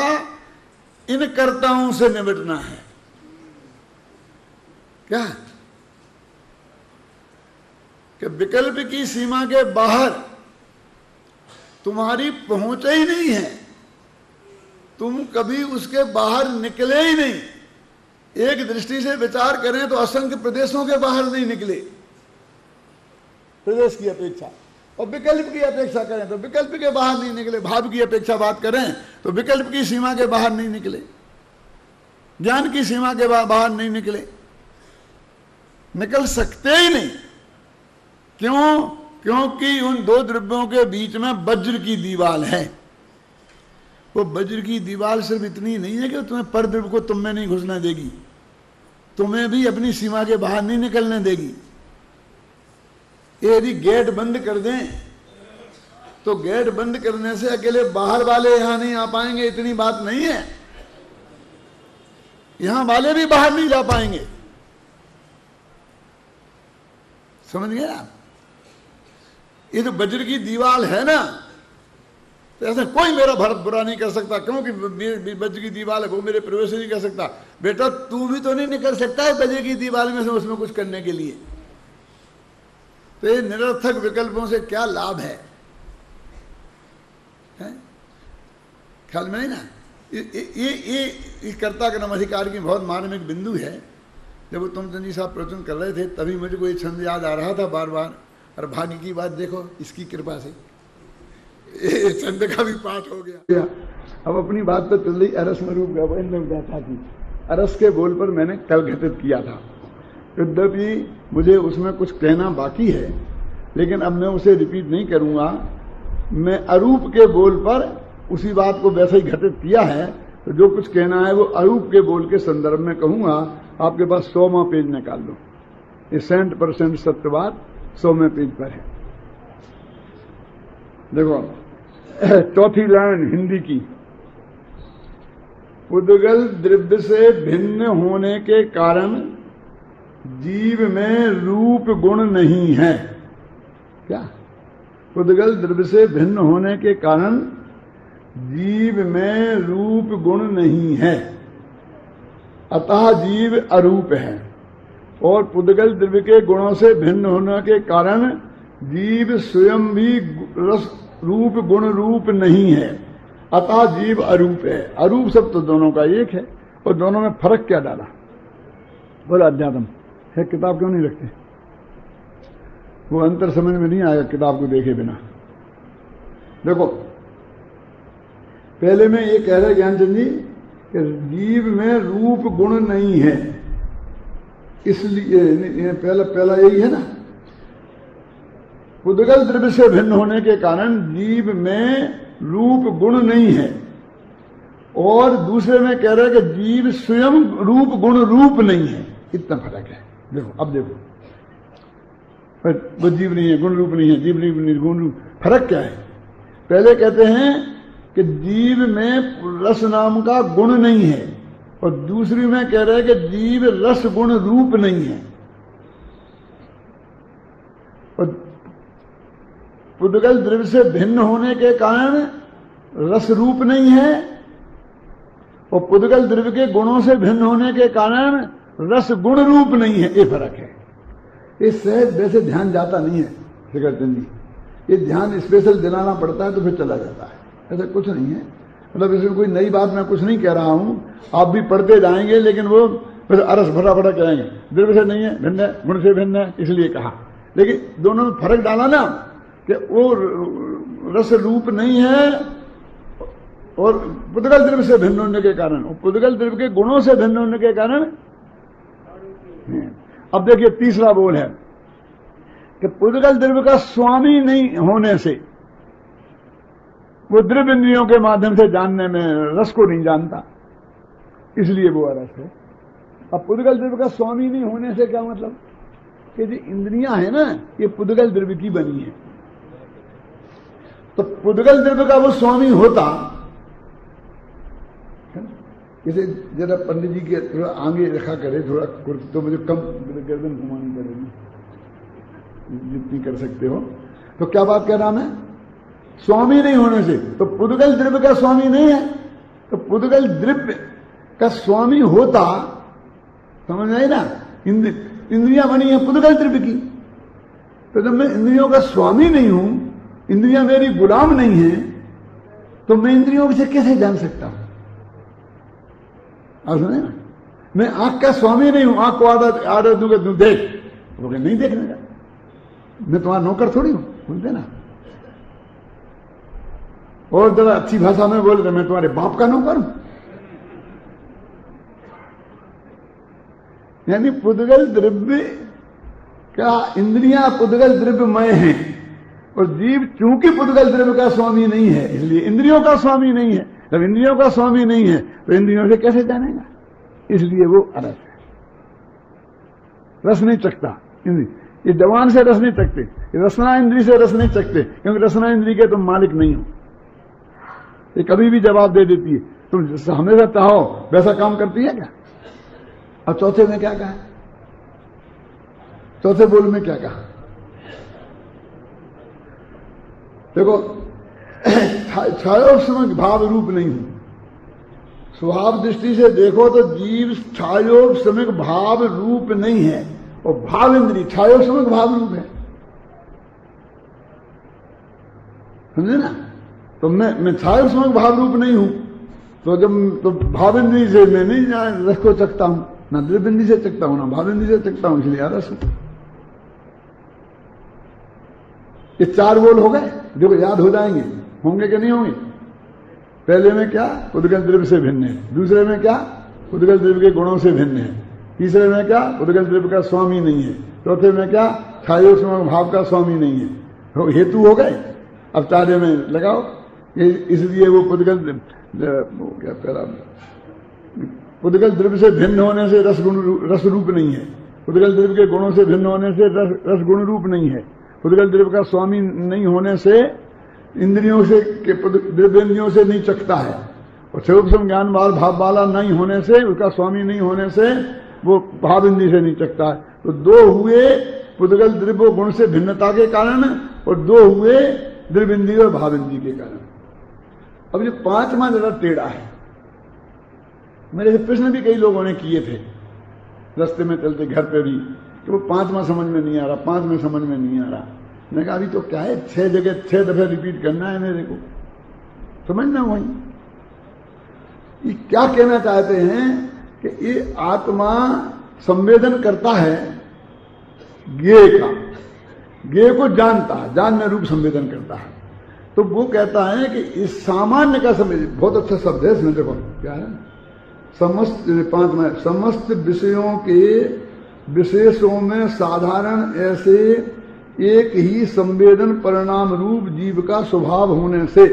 इन कर्ताओं से निपटना है। क्या कि विकल्प की सीमा के बाहर तुम्हारी पहुंच ही नहीं है, तुम कभी उसके बाहर निकले ही नहीं। एक दृष्टि से विचार करें तो असंख्य प्रदेशों के बाहर नहीं निकले, प्रदेश की अपेक्षा, और विकल्प की अपेक्षा करें तो विकल्प के बाहर नहीं निकले। भाव की अपेक्षा बात करें तो विकल्प की सीमा के बाहर नहीं निकले, ज्ञान की सीमा के बाहर नहीं निकले, निकल सकते ही नहीं। क्यों? क्योंकि उन 2 द्रव्यों के बीच में वज्र की दीवार है। वो वज्र की दीवार सिर्फ इतनी नहीं है कि तुम्हें पर द्रव्य को तुम में नहीं घुसने देगी, तुम्हें भी अपनी सीमा के बाहर नहीं निकलने देगी। यदि गेट बंद कर दें तो गेट बंद करने से अकेले बाहर वाले यहां नहीं आ पाएंगे, इतनी बात नहीं है, यहां वाले भी बाहर नहीं जा पाएंगे। समझ गए आप? ये तो वज्र की दीवार है ना, तो ऐसा कोई मेरा भरत बुरा नहीं कर सकता क्योंकि वज्र की दीवार है, वो मेरे प्रवेश नहीं कर सकता। बेटा तू भी तो नहीं निकल सकता है वज्र की दीवार में से उसमें कुछ करने के लिए। तो ये निरर्थक विकल्पों से क्या लाभ है? ख्याल में नहीं ना? ये कर्ता कर्म अधिकार की बहुत मार्मिक बिंदु है। जब उत्तम चंद जी साहब प्रवचन कर रहे थे तभी मुझे कोई छंद याद आ रहा था बार बार, और भाग्य की बात देखो इसकी कृपा से छंद का भी पाठ हो गया। अब अपनी बात तो चल रही अरस में रूप गाथा की, अरस के बोल पर मैंने कल घटित किया था। यद्यपि मुझे उसमें कुछ कहना बाकी है, लेकिन अब मैं उसे रिपीट नहीं करूंगा। मैं अरूप के बोल पर उसी बात को वैसे ही घटित किया है, तो जो कुछ कहना है वो अरूप के बोल के संदर्भ में कहूंगा। आपके पास 100वां पेज निकाल लो, ये 100% सत्यवाद 100वें पेज पर है। देखो 4थी लाइन हिंदी की, उद्गल द्रव्य से भिन्न होने के कारण जीव में रूप गुण नहीं है। क्या? उद्गल द्रव्य से भिन्न होने के कारण जीव में रूप गुण नहीं है, अतः जीव अरूप है। और पुद्गल द्रव्य के गुणों से भिन्न होने के कारण जीव स्वयं भी रूप गुण रूप नहीं है, अतः जीव अरूप है। अरूप शब्द तो दोनों का एक है, और दोनों में फर्क क्या डाला? बोला अध्यात्म है, किताब क्यों नहीं रखते? वो अंतर समझ में नहीं आएगा किताब को देखे बिना। देखो पहले में ये कह रहे ज्ञानचंद जी कि जीव में रूप गुण नहीं है, इसलिए पहला यही है ना, पुद्गल द्रव्य से भिन्न होने के कारण जीव में रूप गुण नहीं है। और दूसरे में कह रहे कि जीव स्वयं रूप गुण रूप नहीं है, इतना फर्क है। देखो अब देखो, वो जीव नहीं है, गुण रूप नहीं है, जीव नहीं गुण रूप, फर्क क्या है? पहले कहते हैं कि जीव में रस नाम का गुण नहीं है, और दूसरी में कह रहे हैं कि जीव रस गुण रूप नहीं है। पुद्गल द्रव्य से भिन्न होने के कारण रस रूप नहीं है, और पुद्गल द्रव्य के गुणों से भिन्न होने के कारण रस गुण रूप नहीं है। ये फर्क है। इससे वैसे ध्यान जाता नहीं है श्रीकृष्ण जी, ये ध्यान स्पेशल दिलाना पड़ता है तो फिर चला जाता है, ऐसा कुछ नहीं है। मतलब इसमें कोई नई बात मैं कुछ नहीं कह रहा हूं, आप भी पढ़ते जाएंगे, लेकिन वो फिर अरस भरा भरा कहेंगे द्रव्य से नहीं है, भिन्न है, गुण से भिन्न है, इसलिए कहा। लेकिन दोनों में फर्क डाला ना कि वो रस रूप नहीं है और पुद्गल द्रव्य से भिन्न होने के कारण, पुद्गल द्रव्य के गुणों से भिन्न होने के कारण। अब देखिए तीसरा बोल है कि पुद्गल द्रव्य का स्वामी नहीं होने से वो द्रव्य इंद्रियों के माध्यम से जानने में रस को नहीं जानता, इसलिए वो अरस है। अब पुद्गल द्रव्य का स्वामी नहीं होने से क्या मतलब कि जो इंद्रियां है ना, ये पुद्गल द्रव्य की बनी है। तो पुद्गल द्रव्य का वो स्वामी होता, जैसे जरा पंडित जी के थोड़ा आगे रखा करे, थोड़ा तो मुझे कम गर्दन घुमानी पड़ेगी जितनी कर सकते हो। तो क्या बात कह रहा मैं, स्वामी नहीं होने से, तो पुद्गल द्रव्य का स्वामी नहीं है, तो पुद्गल द्रव्य का स्वामी होता, समझ आई ना, इंद्रियां बनी है पुद्गल द्रव्य की। तो जब मैं इंद्रियों का स्वामी नहीं हूं, इंद्रियां मेरी गुलाम नहीं है, तो मैं इंद्रियों से कैसे जान सकता हूं? आप सुने ना, मैं आंख का स्वामी नहीं हूं, आंख को आदत दूंगा तुम देख, तो नहीं देखने का, मैं तुम्हारा नौकर थोड़ी हूं, बोलते ना। और जरा अच्छी भाषा में बोले तो मैं तुम्हारे बाप का नौकर हूं। यानी पुद्गल द्रव्य का, इंद्रियां पुद्गल द्रव्यमय हैं, और जीव चूंकि पुद्गल द्रव्य का स्वामी नहीं है, इसलिए इंद्रियों का स्वामी नहीं है। जब इंद्रियों का स्वामी नहीं है तो इंद्रियों से कैसे जानेगा? इसलिए वो अरस है, रस नहीं चखता। ये जवान से रस नहीं चखते, रसना इंद्री से रस नहीं चखते, क्योंकि रसना इंद्री के तुम मालिक नहीं हो। ये कभी भी जवाब दे देती है, तुम हमेशा चाहो वैसा काम करती है क्या? अब चौथे में क्या कहा, चौथे बोल में क्या कहा? देखो, छायोपशमक भाव रूप नहीं हूं। स्वभाव दृष्टि से देखो तो जीव छायोपशमक भाव रूप नहीं है, और भाव इंद्री छायोपशमक भाव रूप है, समझे ना। तो मैं छायोपशमक भाव रूप नहीं हूं, तो जब तो भाव इंद्री से मैं नहीं रस को चखता हूं, ना द्रव्य इंद्री से चखता हूं, ना भाव इंद्री से चखता हूं, इसलिए रस हूं। ये चार बोल हो गए, देखो याद हो जाएंगे, होंगे कि नहीं होंगे? पहले में क्या, पुद्गल द्रव्य से भिन्न है। दूसरे में क्या, पुद्गल द्रव्य के गुणों से भिन्न है। तीसरे में क्या, पुद्गल द्रव्य का स्वामी नहीं है। चौथे में क्या, छायोपशमक भाव का स्वामी नहीं है। हेतु हो गए। अब चारे में लगाओ, इसलिए वो पुद्गल क्या पहला, पुद्गल द्रव्य से भिन्न होने से रस रूप नहीं है। पुद्गल द्रव्य के गुणों से भिन्न होने से रस गुण रूप नहीं है। पुद्गल द्रव्य का स्वामी नहीं होने से इंद्रियों से, द्रव्य इंद्रियों से नहीं चखता है, और छायोपशम ज्ञान वाला भाव वाला नहीं होने से, उसका स्वामी नहीं होने से वो भाव इंद्रिय से नहीं चखता है। तो दो हुए पुद्गल द्रव्य गुण से भिन्नता के कारण, और दो हुए द्रव्य इंद्रिय और भाव इंद्रिय के कारण। अब ये पांचवा जरा टेढ़ा है। मेरे से प्रश्न भी कई लोगों ने किए थे रास्ते में चलते, घर पे भी, कि वो पांचवा समझ में नहीं आ रहा, पांच में समझ में नहीं आ रहा। मैंने कहा अभी तो क्या है, 6 जगह 6 दफे रिपीट करना है मेरे को, समझना वही। ये क्या कहना चाहते हैं कि ये आत्मा संवेदन करता है ज्ञेय का, ज्ञेय को जानता है, जानने रूप संवेदन करता है। तो वो कहता है कि इस सामान्य का संवेदन, बहुत अच्छा शब्द है इसमें, देखो क्या है, समस्त, पांचवा, समस्त विषयों के विशेषों में साधारण ऐसे एक ही संवेदन परिणाम रूप जीव का स्वभाव होने से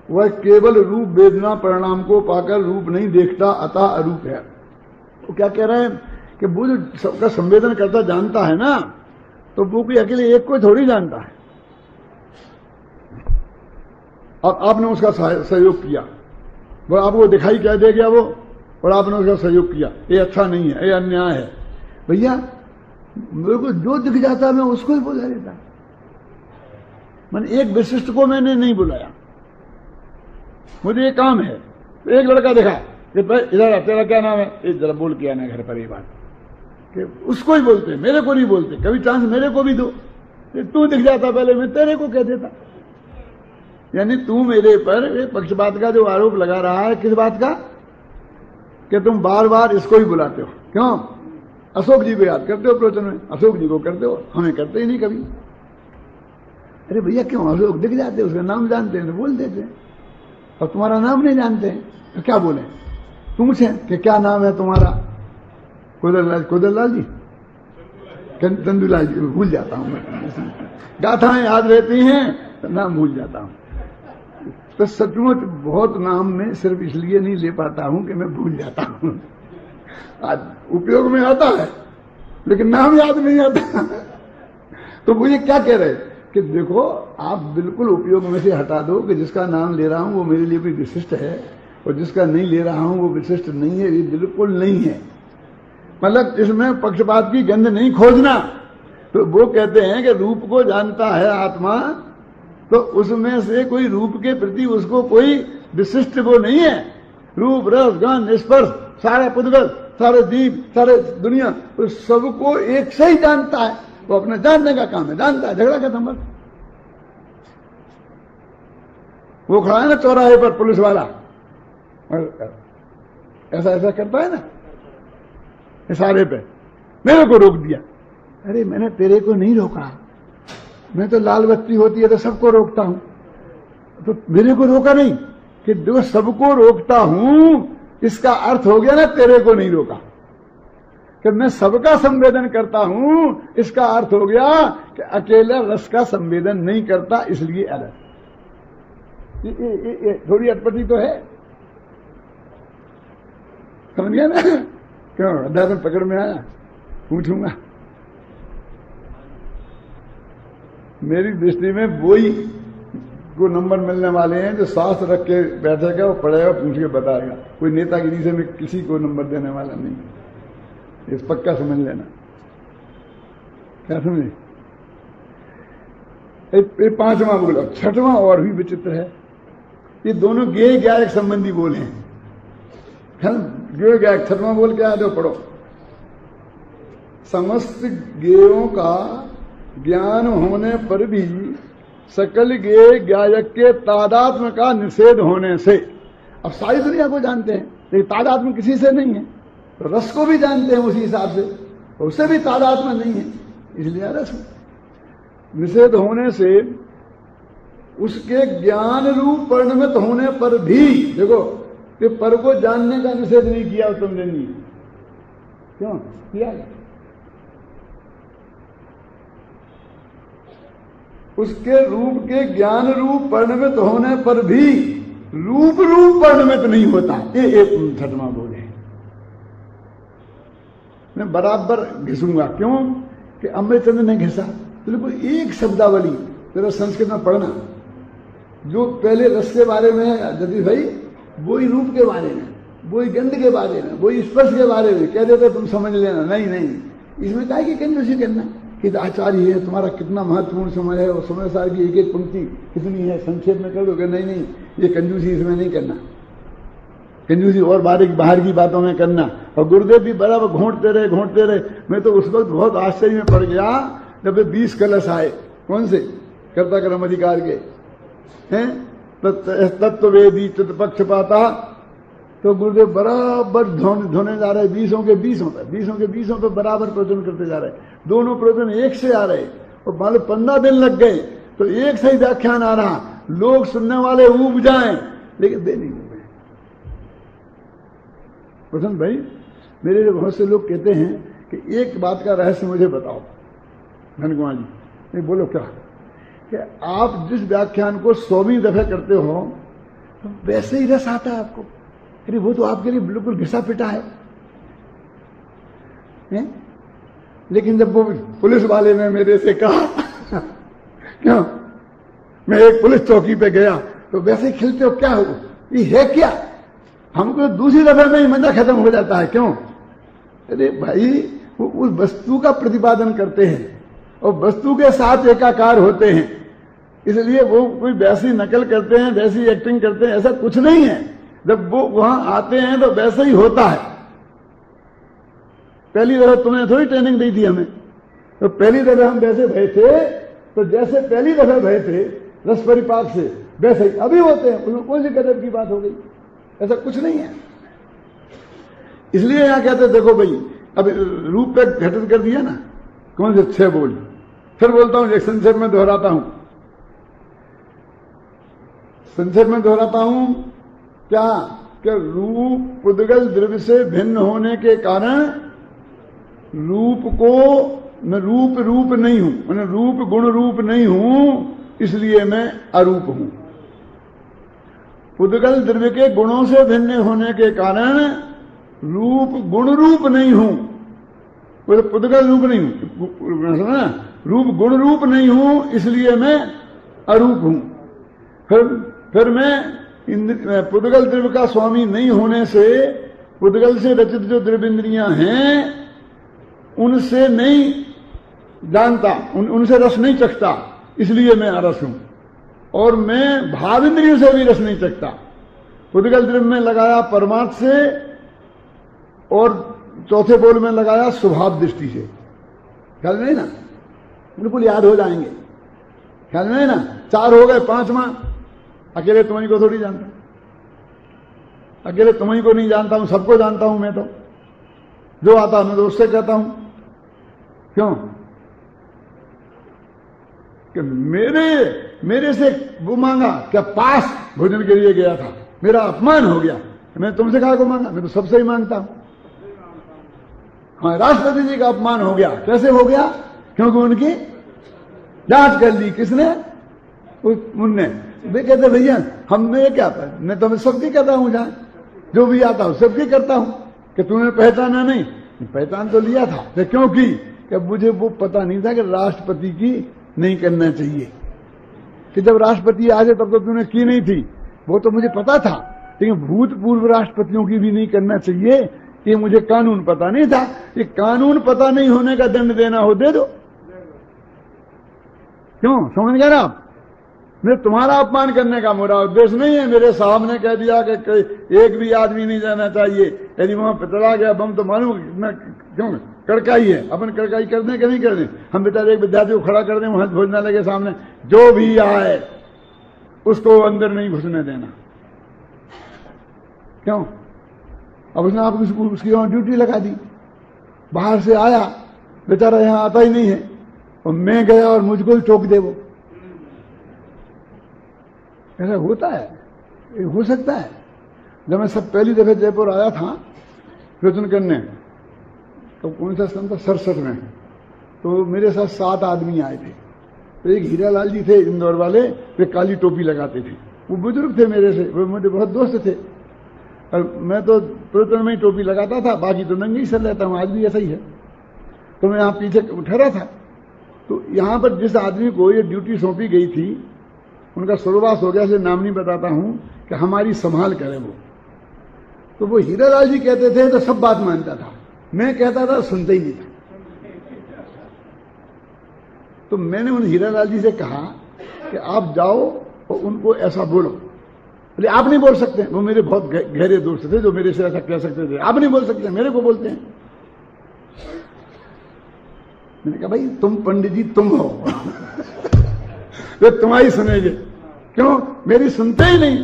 वह केवल रूप वेदना परिणाम को पाकर रूप नहीं देखता, अतः अरूप है। तो क्या कह रहे हैं कि वो जो सबका संवेदन करता जानता है ना, तो वो कोई अकेले एक को थोड़ी जानता है। अब आपने उसका सहयोग किया, वो आपको दिखाई क्या दे गया वो, और आपने उसका सहयोग किया, ये अच्छा नहीं है, ये अन्याय है। भैया मेरे को जो दिख जाता है मैं उसको ही बोला देता, मैंने एक विशिष्ट को मैंने नहीं बुलाया, मुझे ये काम है। तो एक लड़का देखा कि भाई इधर तेरा क्या नाम है, एक जरा बोल के आना घर पर ये बात, कि उसको ही बोलते, मेरे को नहीं बोलते। कभी चांस मेरे को भी दो, तू दिख जाता पहले, मैं तेरे को कह देता। यानी तू मेरे पर पक्षपात का जो आरोप लगा रहा है, किस बात का, कि तुम बार बार इसको ही बुलाते हो। क्यों? अशोक जी को याद करते हो प्रवचन में, अशोक जी को करते हो, हमें करते ही नहीं कभी। अरे भैया क्यों, अशोक दिख जाते, उसका नाम जानते हैं तो बोल देते हैं, और तुम्हारा नाम नहीं जानते हैं तो क्या बोले? तुमसे कि क्या नाम है तुम्हारा? कोदरलाल जी, चंदूलाल जी, भूल जाता हूं मैं, गाथाएं याद रहती हैं तो नाम भूल जाता हूं। तो सचमुच बहुत नाम में सिर्फ इसलिए नहीं ले पाता हूं कि मैं भूल जाता हूं। आज उपयोग में आता है लेकिन नाम याद नहीं आता। तो मुझे क्या कह रहे कि देखो आप बिल्कुल उपयोग में से हटा दो कि जिसका नाम ले रहा हूं वो मेरे लिए भी विशिष्ट है, और जिसका नहीं ले रहा हूं वो विशिष्ट नहीं है। ये बिल्कुल नहीं है, मतलब इसमें पक्षपात की गंध नहीं खोजना। तो वो कहते हैं कि रूप को जानता है आत्मा, तो उसमें से कोई रूप के प्रति उसको कोई विशिष्ट वो नहीं है। रूप रस गंध स्पर्श सारा पुद्गल, सारे दीप, सारे दुनिया, तो सबको एक से ही जानता है। वो अपने जानने का काम है, जानता है, झगड़ा खत्म बस। वो खड़ा है ना चौराहे पर पुलिस वाला, ऐसा ऐसा करता है ना इशारे पे, मेरे को रोक दिया। अरे मैंने तेरे को नहीं रोका, मैं तो लाल बत्ती होती है तो सबको रोकता हूं, तो मेरे को रोका नहीं। कि जो सबको रोकता हूं इसका अर्थ हो गया ना तेरे को नहीं रोका। कि मैं सबका संवेदन करता हूं इसका अर्थ हो गया कि अकेला रस का संवेदन नहीं करता, इसलिए अलग। ये थोड़ी अटपटी तो है, समझ गया ना? क्यों अध्यात्म पकड़ में आया? पूछूंगा। मेरी दृष्टि में वही को नंबर मिलने वाले हैं जो शास्त्र रख के बैठेगा, वो पढ़ेगा, पूछ के बताएगा। कोई नेतागिरी से मैं किसी को नंबर देने वाला नहीं, इस पक्का समझ लेना। क्या समझे? ये पांचवा बोला। छठवां और भी विचित्र है। ये दोनों गेय गायक संबंधी बोल हैं, है ना? गेय गायक छठवां बोल क्या है, जो पढ़ो। समस्त गेयों का ज्ञान होने पर भी सकल गेय गायक के तादात्म्य का निषेध होने से। अब सारी दुनिया को जानते हैं लेकिन तादात्म्य किसी से नहीं है, तो रस को भी जानते हैं उसी हिसाब से, उससे भी तादात्म्य नहीं है, इसलिए रस निषेध होने से उसके ज्ञान रूप परिणमित होने पर भी, देखो कि पर को जानने का निषेध नहीं किया तुमने, नहीं क्यों किया? उसके रूप के ज्ञान रूप परिणमित होने पर भी रूप परिणमित नहीं होता। ये एक छठवां बोल है। मैं बराबर घिसूंगा, क्यों कि अमृतचंद्र ने घिसा। बिल्कुल एक शब्दावली तेरा संस्कृत में पढ़ना, जो पहले रस के बारे में है जति भाई, वही रूप के बारे में, वही गंध के बारे में, वही स्पर्श के बारे में कह देते तुम समझ लेना। नहीं, इसमें क्या कि कंजूसी करना कि आचार्य है तुम्हारा कितना महत्वपूर्ण समय है, और समय सार की एक एक पंक्ति कितनी है, संक्षेप में कर दोगे। नहीं, ये कंजूसी इसमें नहीं करना। कंजूसी और बाहर की बातों में करना। और गुरुदेव भी बराबर घोंटते रहे। मैं तो उस वक्त बहुत आश्चर्य में पड़ गया जब 20 कलश आए। कौन से? कर्ता कर्म अधिकार के हैं, तत्ववेदी चित्तपक्षपाता। तो गुरुदेव बराबर धोने जा रहे, 20 के 20 पे बराबर प्रवचन करते जा रहे। दोनों प्रवचन एक से आ रहे, और मान लो 15 दिन लग गए तो एक से ही व्याख्यान आ रहा। लोग सुनने वाले ऊब जाएं, लेकिन दे नहीं ऊबे। प्रसन्न भाई, मेरे जो बहुत से लोग कहते हैं कि एक बात का रहस्य मुझे बताओ धन कुमार जी। नहीं बोलो क्या? कि आप जिस व्याख्यान को 100वीं दफे करते हो तो वैसे ही रस आता है आपको। अरे वो तो आपके लिए बिल्कुल घिसा पिटा है? लेकिन जब वो पुलिस वाले ने मेरे से कहा क्यों, मैं एक पुलिस चौकी पे गया तो वैसे ही खिलते हो, क्या हो ये है क्या? हमको दूसरी दफे में ही मजा खत्म हो जाता है। क्यों? अरे भाई वो उस वस्तु का प्रतिपादन करते हैं और वस्तु के साथ एकाकार होते हैं। इसलिए वो कोई वैसी नकल करते हैं, वैसी एक्टिंग करते हैं, ऐसा कुछ नहीं है। जब वो वहां आते हैं तो वैसा ही होता है। पहली दफा तुमने थोड़ी ट्रेनिंग दी थी हमें, तो पहली दफा हम वैसे भय थे, तो जैसे पहली दफा भय थे रस परिपाक से, वैसे ही अभी होते हैं। उसमें कौन सी गजब की बात हो गई? ऐसा कुछ नहीं है। इसलिए यहां कहते देखो भाई, अब रूप पे घटित कर दिया ना, कौन से 6 बोल। फिर बोलता हूं, एक संक्षेप में दोहराता हूं, संक्षेप में दोहराता हूं क्या कि रूप पुद्गल द्रव्य से भिन्न होने के कारण रूप को, मैं रूप नहीं हूं, मैंने रूप गुण रूप नहीं हूं, इसलिए मैं अरूप हूं। पुद्गल द्रव्य के गुणों से भिन्न होने के कारण रूप गुण रूप नहीं हूं, पुद्गल रूप नहीं हूं, रूप गुण रूप नहीं हूं, इसलिए मैं अरूप हूं। फिर मैं पुद्गल द्रव्य का स्वामी नहीं होने से, पुद्गल से रचित जो द्रव्य इंद्रियां हैं उनसे नहीं जानता, उनसे रस नहीं चखता, इसलिए मैं अरस हूं। और मैं भाव इंद्रियों से भी रस नहीं चखता। पुद्गल द्रव्य में लगाया परमार्थ से, और चौथे बोल में लगाया स्वभाव दृष्टि से। ख्याल नहीं ना? बिल्कुल याद हो जाएंगे। ख्याल नहीं ना? 4 हो गए, 5वां अकेले तुम्हारी को थोड़ी जानता, अकेले तुम्हारी को नहीं जानता हूं, सबको जानता हूं मैं तो। जो आता मैं तो उससे कहता हूं। क्यों? कि मेरे से वो मांगा क्या, पास भोजन के लिए गया था, मेरा अपमान हो गया। मैं तुमसे कहा को मांगा, मैं तो सबसे ही मांगता हूं। हाँ, राष्ट्रपति जी का अपमान हो गया। कैसे हो गया? क्योंकि उनकी जांच कर ली। किसने? उनने। वे कहते भैया हमने क्या था, मैं तो मैं सबकी कहता हूं, जहां जो भी आता हूं सबकी करता हूं। कि तूने पहचाना नहीं? पहचान तो लिया था। तो क्यों की? कि मुझे वो पता नहीं था कि राष्ट्रपति की नहीं करना चाहिए, कि जब राष्ट्रपति आ जाए तब तो तूने की नहीं थी, वो तो मुझे पता था। लेकिन भूतपूर्व राष्ट्रपतियों की भी नहीं करना चाहिए, ये मुझे कानून पता नहीं था। ये कानून पता नहीं होने का दंड देना हो दे दो। क्यों? समझ गए ना आप? मैं तुम्हारा अपमान करने का मेरा उद्देश्य नहीं है। मेरे साहब ने कह दिया कि एक भी आदमी नहीं जाना चाहिए, यदि वहां पे चला गया बम तो मालूम कितना, क्यों कड़काई है। अपन कड़काई कर दें कि नहीं कर दें? हम बेचारे एक विद्यार्थी को खड़ा कर दें वहां भोजनालय के सामने, जो भी आए उसको अंदर नहीं घुसने देना। क्यों? अब उसने आप उसकी वहां ड्यूटी लगा दी। बाहर से आया बेचारा, यहां आता ही नहीं है, और मैं गया और मुझको ही टोक दे वो। ऐसा होता है, हो सकता है। जब मैं सब पहली दफे जयपुर आया था प्रवचन करने, तो कौन सा सन था, 67 में, तो मेरे साथ 7 आदमी आए थे। तो एक हीरालाल जी थे इंदौर वाले, वे काली टोपी लगाते थे, वो बुजुर्ग थे मेरे से, वो मेरे बहुत दोस्त थे। और मैं तो प्रवचन में ही टोपी लगाता था, बाकी तो नंगे ही चल रहता हूँ, आज भी ऐसा ही है। तो मैं यहाँ पीछे ठहरा था। तो यहाँ पर जिस आदमी को ये ड्यूटी सौंपी गई थी, उनका स्वर्गवास हो गया, इसलिए नाम नहीं बताता हूं, कि हमारी संभाल करे वो। तो वो हीरालाल जी कहते थे तो सब बात मानता था, मैं कहता था सुनता ही नहीं था। तो मैंने उन हीरालाल जी से कहा कि आप जाओ और उनको ऐसा बोलो। बोले आप नहीं बोल सकते। वो मेरे बहुत गहरे दोस्त थे जो मेरे से ऐसा कह सकते थे, आप नहीं बोल सकते, मेरे को बोलते हैं। मैंने कहा भाई तुम पंडित जी तुम हो वे तुम्हारी सुनेंगे। क्यों? मेरी सुनते ही नहीं।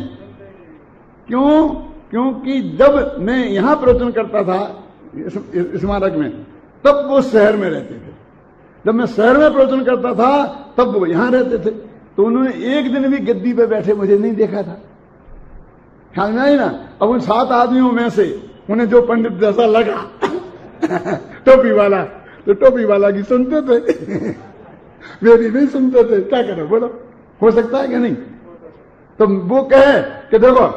क्यों? क्योंकि जब मैं यहां प्रवचन करता था स्मारक में, तब वो शहर में रहते थे। जब मैं शहर में प्रवचन करता था तब वो यहां रहते थे। तो उन्होंने एक दिन भी गद्दी पे बैठे मुझे नहीं देखा था। ख्याल में आई ना? अब उन 7 आदमियों में से उन्हें जो पंडित जैसा लगा टोपी वाला, तो टोपी वाला की सुनते थे मेरी नहीं सुनते थे। क्या करें बोलो? हो सकता है कि नहीं? तो वो कहे कि देखो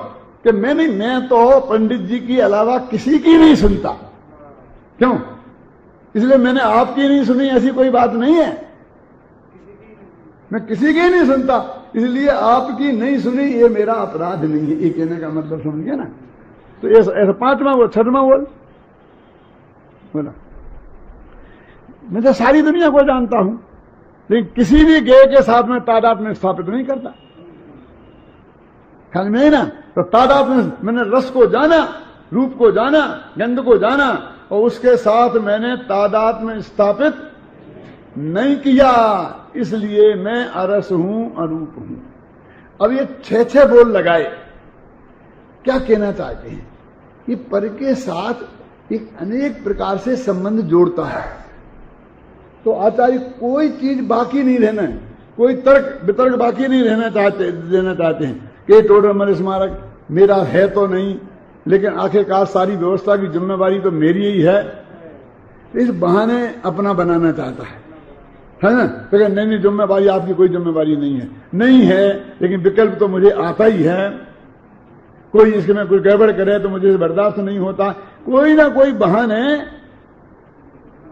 कि मैं तो पंडित जी की अलावा किसी की नहीं सुनता। क्यों? इसलिए मैंने आपकी नहीं सुनी, ऐसी कोई बात नहीं है। मैं किसी की नहीं सुनता, इसलिए आपकी नहीं सुनी ये मेरा अपराध नहीं है। ये कहने का मतलब समझ गया ना? तो ऐसा 5वां बोल, 6वां बोल बोला, मैं तो सारी दुनिया को जानता हूं, लेकिन किसी भी गेय के साथ में तादाद में स्थापित नहीं करता। ख्याल में है ना? तो तादाद में मैंने रस को जाना, रूप को जाना, गंध को जाना, और उसके साथ मैंने तादाद में स्थापित नहीं किया, इसलिए मैं अरस हूं, अरूप हूं। अब ये 6 बोल लगाए, क्या कहना चाहते हैं? कि पर के साथ एक अनेक प्रकार से संबंध जोड़ता है। तो आचार्य कोई चीज बाकी नहीं रहना है, कोई तर्क वितर्क बाकी नहीं देना चाहते हैं कि टोडर मर स्मारक मेरा है तो नहीं, लेकिन आखिरकार सारी व्यवस्था की जिम्मेवारी तो मेरी ही है। इस बहाने अपना बनाना चाहता है ना? तो नहीं जिम्मेवारी आपकी कोई जिम्मेवारी नहीं है, लेकिन विकल्प तो मुझे आता ही है। कोई इसमें कोई गड़बड़ करे तो मुझे बर्दाश्त नहीं होता, कोई ना कोई बहाने।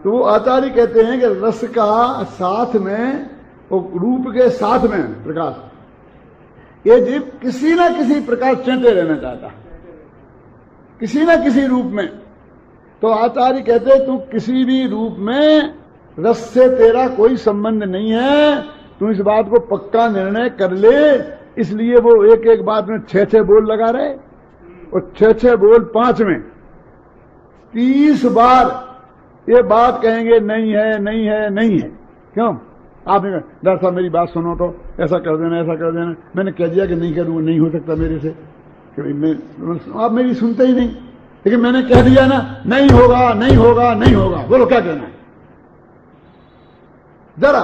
तो वो आचार्य कहते हैं कि रस का साथ में और रूप के साथ में प्रकाश, ये जीव किसी ना किसी प्रकार चेंटे रहना चाहता है, किसी ना किसी रूप में। तो आचार्य कहते हैं तू किसी भी रूप में रस से तेरा कोई संबंध नहीं है, तू इस बात को पक्का निर्णय कर ले। इसलिए वो एक एक बात में 6 बोल लगा रहे, और 6 बोल 5 में 30 बार ये बात कहेंगे नहीं है, नहीं है, नहीं है। क्यों? आपने कहा डॉक्टर साहब मेरी बात सुनो तो ऐसा कर देना, ऐसा कर देना। मैंने कह दिया कि नहीं करूंगा, नहीं हो सकता मेरे से, आप मेरी सुनते ही नहीं। लेकिन मैंने कह दिया ना, नहीं होगा, नहीं होगा, नहीं होगा। बोलो क्या कहना है? जरा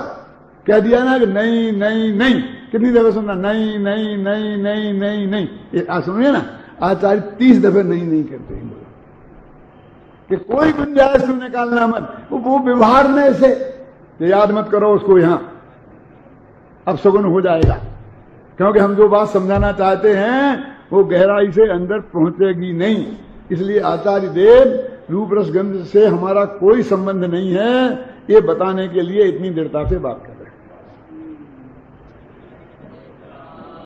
कह दिया ना कि नहीं नहीं नहीं, कितनी दफे सुनना नहीं नहीं नहीं नहीं नहीं नहीं। आप सुनिए ना, आचार्य 30 दफे नहीं करते हैं कि कोई गुंजाइश तुम निकालना मत। वो व्यवहार में से याद मत करो उसको, यहां अब सगुन हो जाएगा, क्योंकि हम जो बात समझाना चाहते हैं वो गहराई से अंदर पहुंचेगी नहीं। इसलिए आचार्य देव रूप रस गंध से हमारा कोई संबंध नहीं है, ये बताने के लिए इतनी दृढ़ता से बात कर रहे हैं।